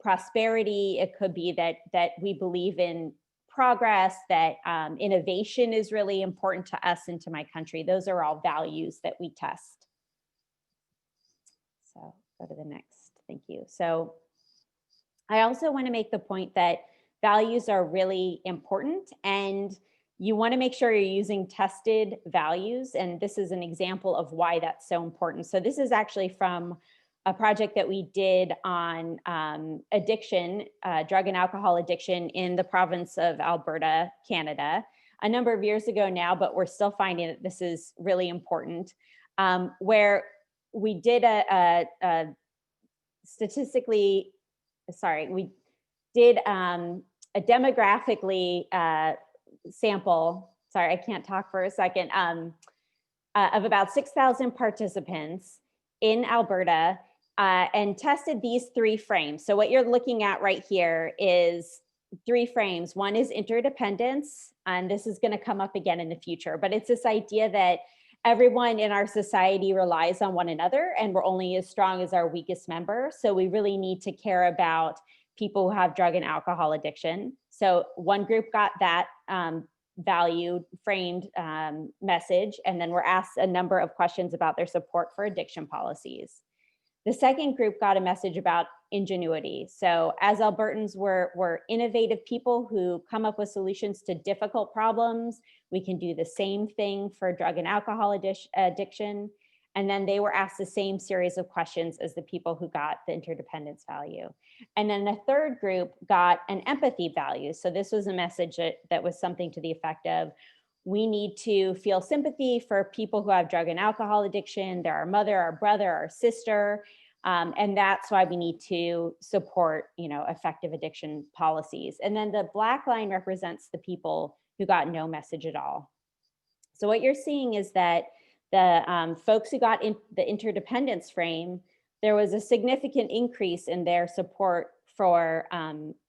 prosperity. It could be that we believe in progress, that innovation is really important to us and to my country. Those are all values that we test. So go to the next. Thank you. So I also want to make the point that values are really important, and you want to make sure you're using tested values. And this is an example of why that's so important. So this is actually from a project that we did on addiction, drug and alcohol addiction in the province of Alberta, Canada, a number of years ago now, but we're still finding that this is really important, where we did a we did a demographically sample, sorry, I can't talk for a second, of about 6,000 participants in Alberta and tested these 3 frames. So what you're looking at right here is 3 frames. One is interdependence, and this is going to come up again in the future, but it's this idea that everyone in our society relies on one another and we're only as strong as our weakest member. So we really need to care about people who have drug and alcohol addiction. So one group got that value framed message, and then we're asked a number of questions about their support for addiction policies. The second group got a message about ingenuity. So as Albertans, we're innovative people who come up with solutions to difficult problems. We can do the same thing for drug and alcohol addiction. And then they were asked the same series of questions as the people who got the interdependence value. And then the third group got an empathy value. So this was a message that was something to the effect of, we need to feel sympathy for people who have drug and alcohol addiction. They're our mother, our brother, our sister. And that's why we need to support, effective addiction policies. And then the black line represents the people who got no message at all. So what you're seeing is that the folks who got in the interdependence frame, there was a significant increase in their support for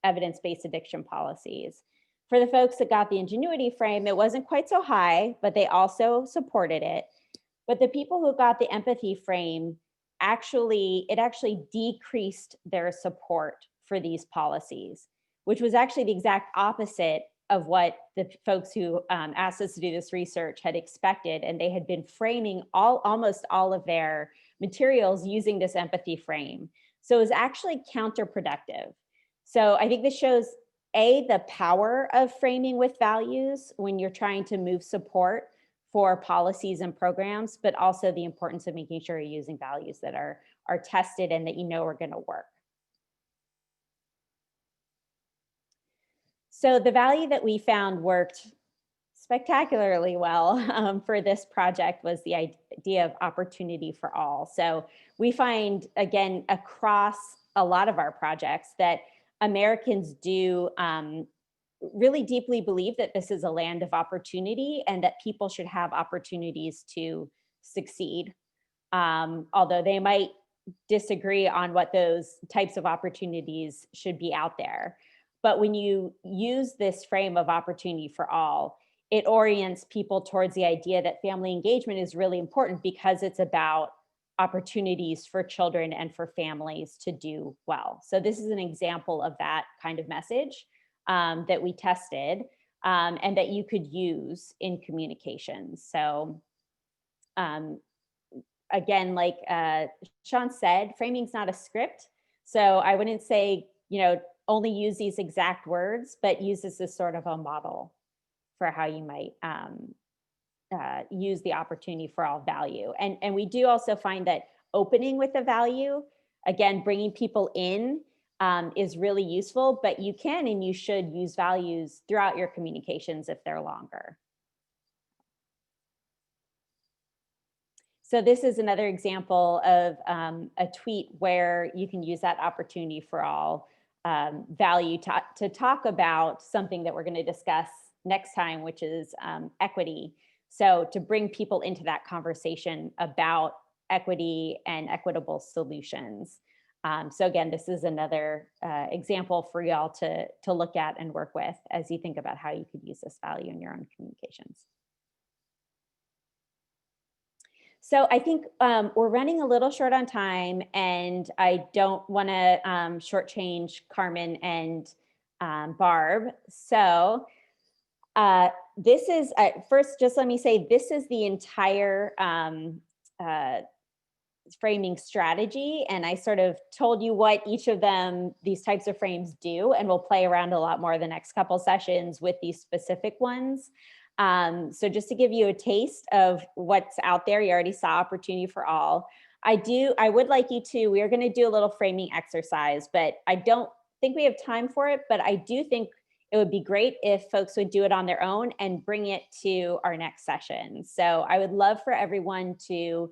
evidence-based addiction policies. For the folks that got the ingenuity frame, it wasn't quite so high, but they also supported it. But the people who got the empathy frame, it actually decreased their support for these policies, which was actually the exact opposite of what the folks who asked us to do this research had expected. And they had been framing almost all of their materials using this empathy frame. So it was actually counterproductive. So I think this shows the power of framing with values when you're trying to move support for policies and programs, but also the importance of making sure you're using values that are tested and that are going to work. So the value that we found worked spectacularly well for this project was the idea of opportunity for all. So we find, again, across a lot of our projects that Americans do really deeply believe that this is a land of opportunity and that people should have opportunities to succeed. Although they might disagree on what those types of opportunities should be out there. But when you use this frame of opportunity for all, it orients people towards the idea that family engagement is really important because it's about opportunities for children and for families to do well. So this is an example of that kind of message that we tested and that you could use in communications. So again, like Sean said, framing's not a script. So I wouldn't say, only use these exact words, but use this as sort of a model for how you might use the opportunity for all value. And we do also find that opening with a value, again, bringing people in is really useful, but you can and you should use values throughout your communications if they're longer. So this is another example of a tweet where you can use that opportunity for all value to talk about something that we're going to discuss next time, which is equity. So to bring people into that conversation about equity and equitable solutions. So again, this is another example for y'all to look at and work with as you think about how you could use this value in your own communications. So I think we're running a little short on time, and I don't want to shortchange Carmen and Barb. So this is, first, just let me say, this is the entire framing strategy. And I sort of told you what each of them, these types of frames do, and we'll play around a lot more the next couple sessions with these specific ones. So just to give you a taste of what's out there, you already saw opportunity for all. I would like you to, we are going to do a little framing exercise, but I don't think we have time for it, but I do think it would be great if folks would do it on their own and bring it to our next session. So I would love for everyone to,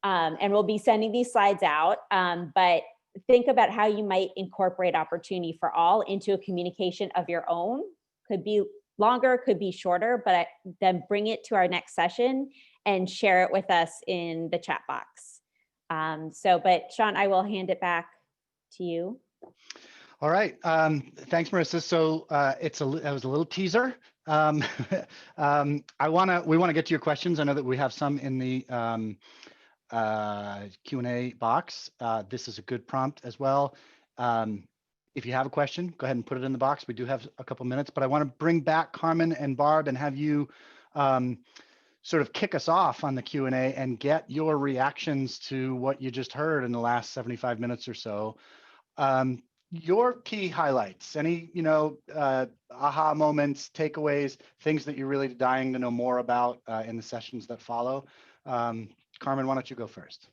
and we'll be sending these slides out, but think about how you might incorporate opportunity for all into a communication of your own. Could be longer, could be shorter, but then bring it to our next session and share it with us in the chat box. But Sean, I will hand it back to you. All right. Thanks, Marissa. So that was a little teaser. We want to get to your questions. I know that we have some in the Q&A box. This is a good prompt as well. If you have a question, go ahead and put it in the box. We do have a couple minutes, but I want to bring back Carmen and Barb and have you sort of kick us off on the Q&A and get your reactions to what you just heard in the last 75 minutes or so. Your key highlights, any, aha moments, takeaways, things that you're really dying to know more about in the sessions that follow. Carmen, why don't you go first?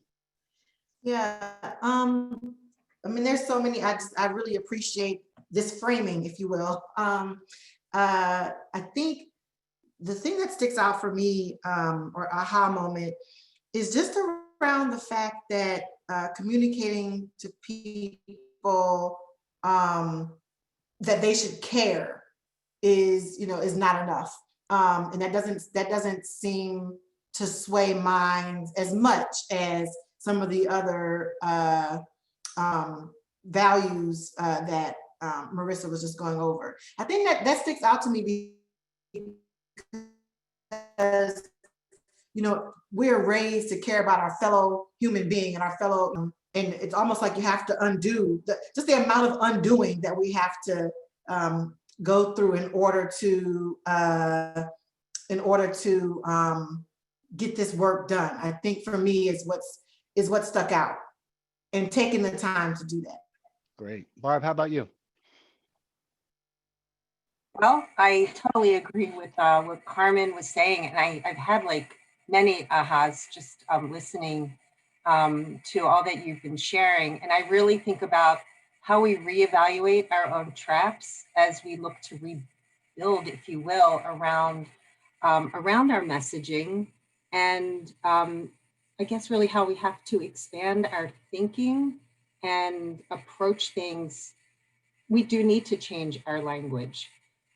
Yeah, I mean, there's so many. I really appreciate this framing, if you will. I think the thing that sticks out for me, or aha moment, is just around the fact that communicating to people that they should care is not enough, and that doesn't seem to sway minds as much as some of the other values that Marissa was just going over. I think that sticks out to me because we're raised to care about our fellow human being and our fellow, and it's almost like you have to undo just the amount of undoing that we have to go through in order to get this work done. I think for me is what stuck out, and taking the time to do that. Great. Barb, how about you? Well, I totally agree with what Carmen was saying, and I've had like many ahas just listening to all that you've been sharing, and I really think about how we reevaluate our own traps as we look to rebuild, if you will, around our messaging, and I guess really how we have to expand our thinking and approach things. We do need to change our language.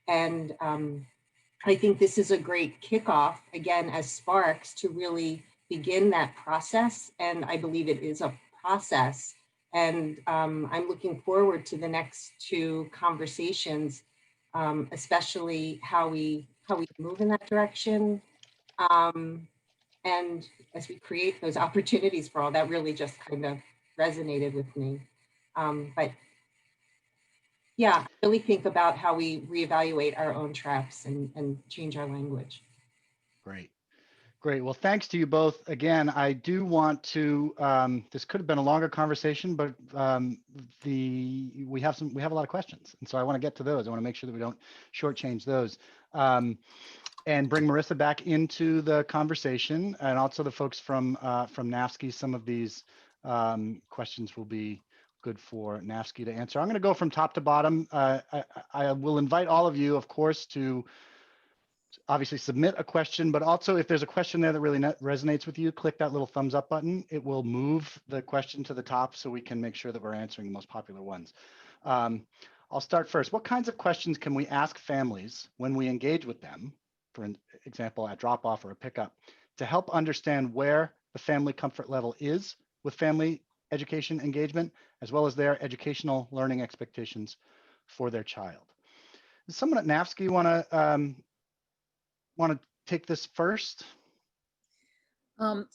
And I think this is a great kickoff, again, as Sparks, to really begin that process. And I believe it is a process. And I'm looking forward to the next two conversations, especially how we move in that direction. And as we create those opportunities for all, that really just kind of resonated with me. But yeah, really think about how we reevaluate our own traps and change our language. Great. Great. Well, thanks to you both. Again, I do want to, this could have been a longer conversation, but we have a lot of questions. And so I want to get to those. I want to make sure that we don't shortchange those. And bring Marissa back into the conversation, and also the folks from NAFSCI. Some of these questions will be good for NAFSCI to answer. I'm going to go from top to bottom. I will invite all of you, of course, to obviously submit a question, but also if there's a question there that really resonates with you, click that little thumbs up button. It will move the question to the top so we can make sure that we're answering the most popular ones. I'll start first. What kinds of questions can we ask families when we engage with them, for example, at drop-off or a pickup, to help understand where the family comfort level is with family education engagement, as well as their educational learning expectations for their child? Does someone at NAFSCI want to take this first?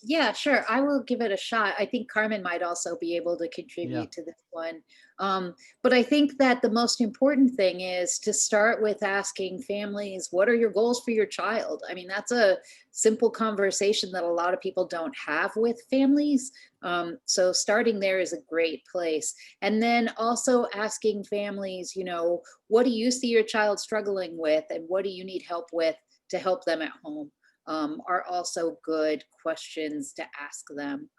Yeah, sure. I will give it a shot. I think Carmen might also be able to contribute to this one. But I think that the most important thing is to start with asking families, what are your goals for your child? I mean, that's a simple conversation that a lot of people don't have with families. So starting there is a great place. And then also asking families, what do you see your child struggling with, and what do you need help with to help them at home? Are also good questions to ask them.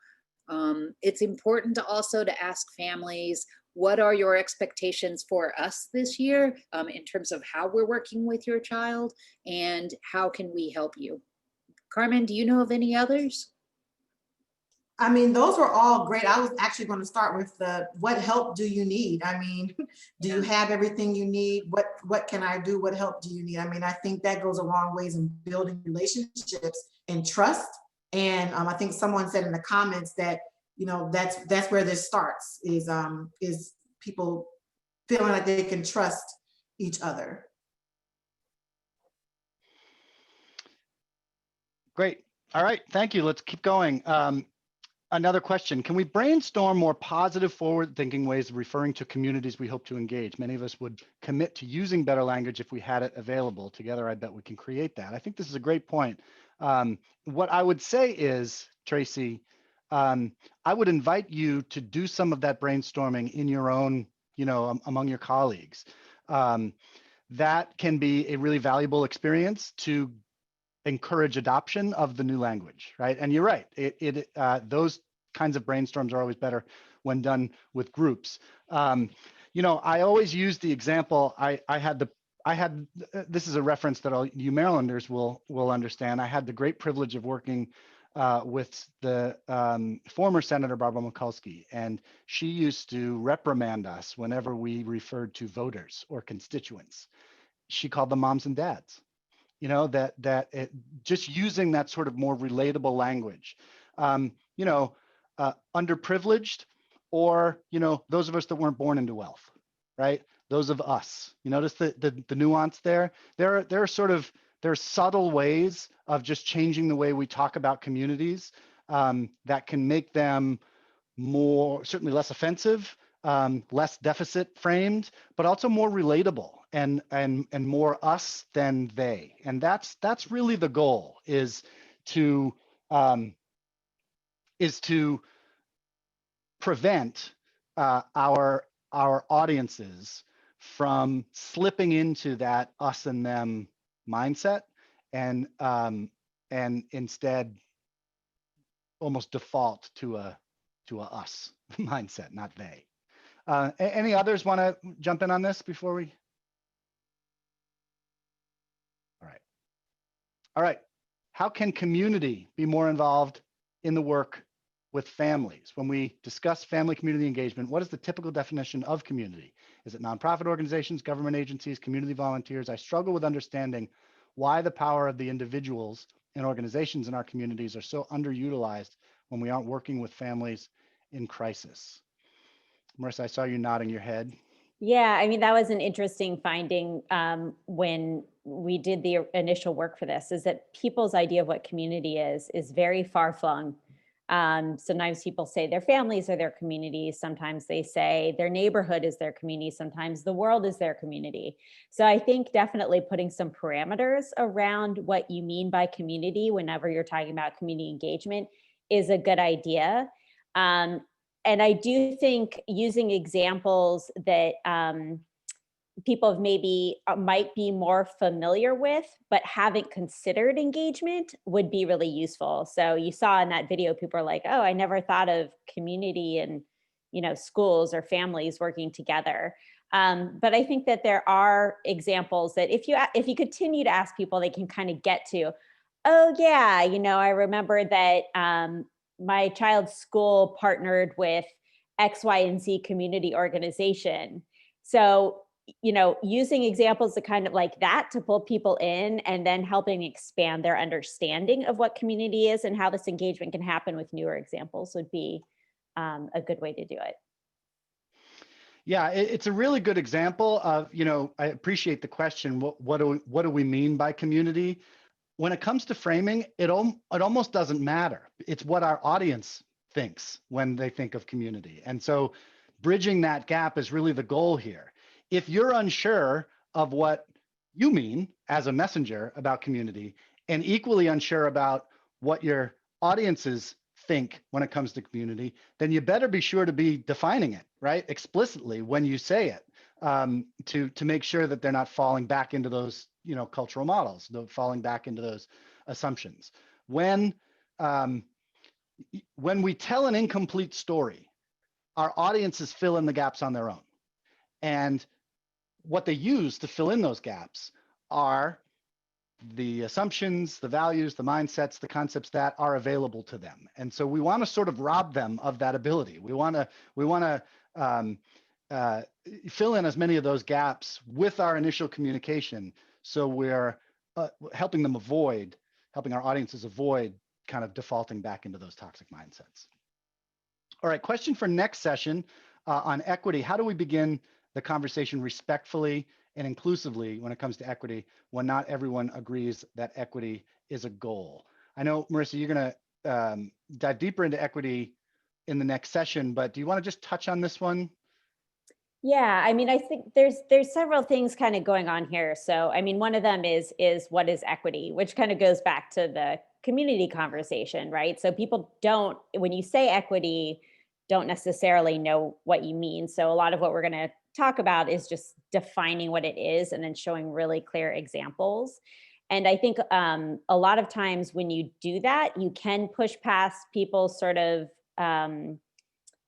It's important to also to ask families, what are your expectations for us this year in terms of how we're working with your child, and how can we help you? Carmen, do you know of any others? I mean, those were all great. I was actually going to start with the, what help do you need? I mean, do you have everything you need? What can I do? What help do you need? I mean, I think that goes a long ways in building relationships and trust. And I think someone said in the comments that, you know, that's where this starts, is people feeling like they can trust each other. Great. All right. Thank you. Let's keep going. Another question. Can we brainstorm more positive, forward-thinking ways of referring to communities we hope to engage? Many of us would commit to using better language if we had it available. Together, I bet we can create that. I think this is a great point. What I would say is, Tracy, I would invite you to do some of that brainstorming in your own, among your colleagues. That can be a really valuable experience to encourage adoption of the new language, right? And you're right, those kinds of brainstorms are always better when done with groups. I always use the example, this is a reference that all you Marylanders will understand. I had the great privilege of working with the former Senator Barbara Mikulski, and she used to reprimand us whenever we referred to voters or constituents. She called them moms and dads. Just using that sort of more relatable language, underprivileged, or, those of us that weren't born into wealth, right? Those of us, you notice the nuance there? There are subtle ways of just changing the way we talk about communities that can make them certainly less offensive, less deficit framed, but also more relatable and more us than they. And that's really the goal, is to prevent our audiences from slipping into that us and them mindset, and instead almost default to a us mindset, not they. Any others want to jump in on this before we? All right. How can community be more involved in the work with families? When we discuss family community engagement, what is the typical definition of community? Is it nonprofit organizations, government agencies, community volunteers? I struggle with understanding why the power of the individuals and organizations in our communities are so underutilized when we aren't working with families in crisis. Marissa, I saw you nodding your head. Yeah, I mean, that was an interesting finding when we did the initial work for this, is that people's idea of what community is very far flung. Sometimes people say their families are their communities. Sometimes they say their neighborhood is their community. Sometimes the world is their community. So I think definitely putting some parameters around what you mean by community whenever you're talking about community engagement is a good idea. And I do think using examples that people have maybe might be more familiar with, but haven't considered engagement would be really useful. So you saw in that video, people are like, oh, I never thought of community and, schools or families working together. But I think that there are examples that if you continue to ask people, they can kind of get to, oh yeah, I remember that my child's school partnered with X, Y, and Z community organization. So, using examples to kind of like that to pull people in, and then helping expand their understanding of what community is and how this engagement can happen with newer examples would be a good way to do it. Yeah, it's a really good example of, I appreciate the question. What do we mean by community? When it comes to framing, it almost doesn't matter. It's what our audience thinks when they think of community. And so bridging that gap is really the goal here. If you're unsure of what you mean as a messenger about community, and equally unsure about what your audiences think when it comes to community, then you better be sure to be defining it, right, explicitly when you say it, to make sure that they're not falling back into those cultural models, falling back into those assumptions. When we tell an incomplete story, our audiences fill in the gaps on their own. And what they use to fill in those gaps are the assumptions, the values, the mindsets, the concepts that are available to them. And so we want to sort of rob them of that ability. We want to fill in as many of those gaps with our initial communication. So we're helping our audiences avoid kind of defaulting back into those toxic mindsets. All right, question for next session on equity. How do we begin the conversation respectfully and inclusively when it comes to equity when not everyone agrees that equity is a goal? I know, Marissa, you're going to dive deeper into equity in the next session, but do you want to just touch on this one? Yeah, I mean, I think there's several things kind of going on here. So, I mean, one of them is what is equity, which kind of goes back to the community conversation, right? So people don't, when you say equity, don't necessarily know what you mean. So a lot of what we're going to talk about is just defining what it is and then showing really clear examples. And I think a lot of times when you do that, you can push past people's sort of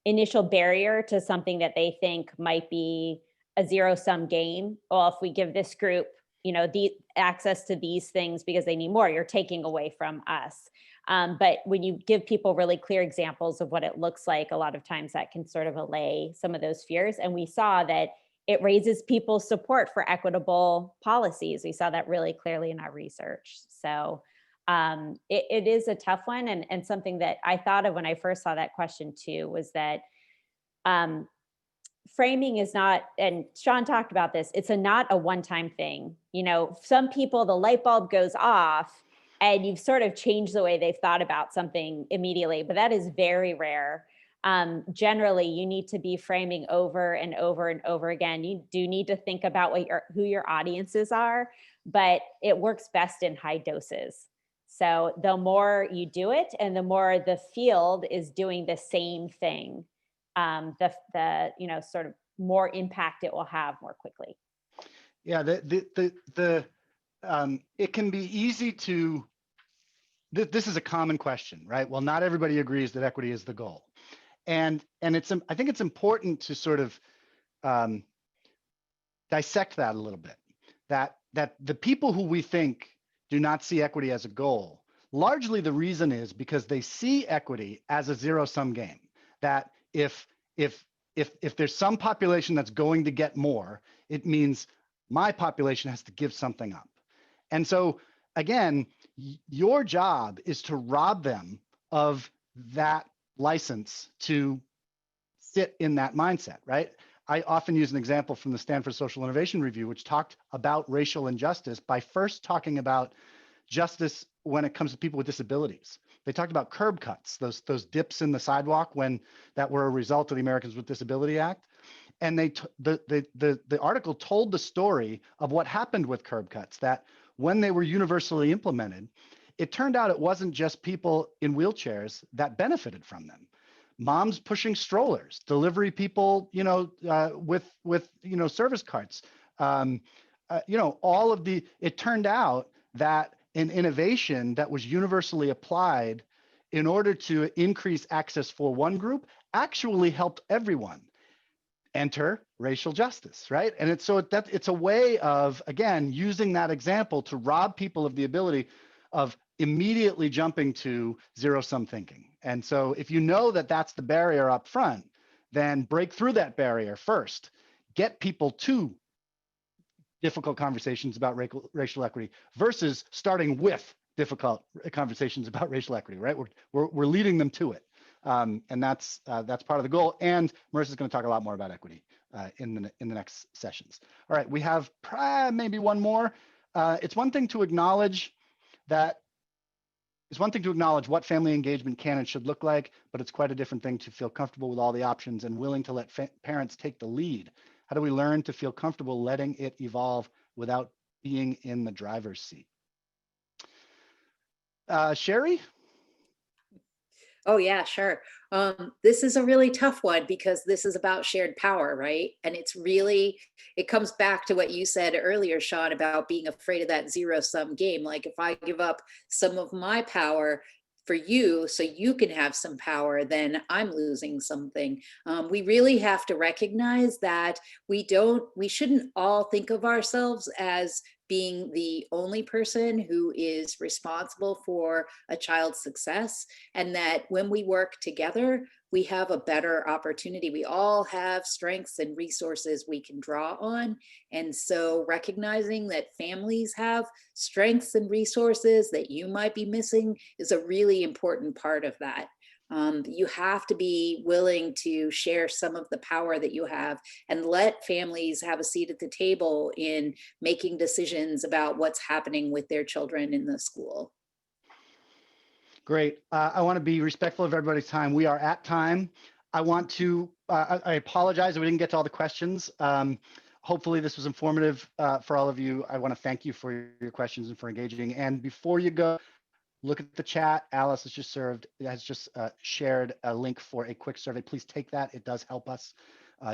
initial barrier to something that they think might be a zero-sum game. Well, if we give this group, the access to these things because they need more, you're taking away from us. But when you give people really clear examples of what it looks like, a lot of times that can sort of allay some of those fears. And we saw that it raises people's support for equitable policies. We saw that really clearly in our research. So it is a tough one, and something that I thought of when I first saw that question too was that framing is not, and Sean talked about this, it's not a one-time thing. Some people, the light bulb goes off and you've sort of changed the way they've thought about something immediately, but that is very rare. Generally, you need to be framing over and over and over again. You do need to think about who your audiences are, but it works best in high doses. So the more you do it and the more the field is doing the same thing, the sort of more impact it will have more quickly. Yeah, it can be easy to, this is a common question, right? Well, not everybody agrees that equity is the goal. And I think it's important to sort of dissect that a little bit, that the people who we think do not see equity as a goal, largely the reason is because they see equity as a zero-sum game, that if there's some population that's going to get more, it means my population has to give something up. And so again, your job is to rob them of that license to sit in that mindset, right? I often use an example from the Stanford Social Innovation Review, which talked about racial injustice by first talking about justice when it comes to people with disabilities. They talked about curb cuts, those dips in the sidewalk that were a result of the Americans with Disability Act. And the article told the story of what happened with curb cuts, that when they were universally implemented, it turned out it wasn't just people in wheelchairs that benefited from them. Moms pushing strollers, delivery people, with service carts, all of it turned out that an innovation that was universally applied in order to increase access for one group actually helped everyone. Enter racial justice, right? And it's a way of, again, using that example to rob people of the ability of immediately jumping to zero-sum thinking. And so if you know that that's the barrier up front, then break through that barrier first. Get people to difficult conversations about racial equity versus starting with difficult conversations about racial equity, right? We're leading them to it. And that's part of the goal. And Marissa's going to talk a lot more about equity in the next sessions. All right, we have maybe one more. It's one thing to acknowledge what family engagement can and should look like, but it's quite a different thing to feel comfortable with all the options and willing to let parents take the lead. How do we learn to feel comfortable letting it evolve without being in the driver's seat? Sherry? Oh yeah, sure. This is a really tough one because this is about shared power, right? And it comes back to what you said earlier, Sean, about being afraid of that zero-sum game. Like if I give up some of my power for you so you can have some power, then I'm losing something. We really have to recognize that we shouldn't all think of ourselves as being the only person who is responsible for a child's success, and that when we work together, we have a better opportunity. We all have strengths and resources we can draw on. And so recognizing that families have strengths and resources that you might be missing is a really important part of that. You have to be willing to share some of the power that you have and let families have a seat at the table in making decisions about what's happening with their children in the school. Great. I want to be respectful of everybody's time. We are at time. I want to, I apologize that we didn't get to all the questions. Hopefully this was informative for all of you. I want to thank you for your questions and for engaging. And before you go, look at the chat. Alice has just shared a link for a quick survey. Please take that. It does help us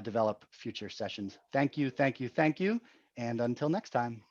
develop future sessions. Thank you, thank you, thank you. And until next time.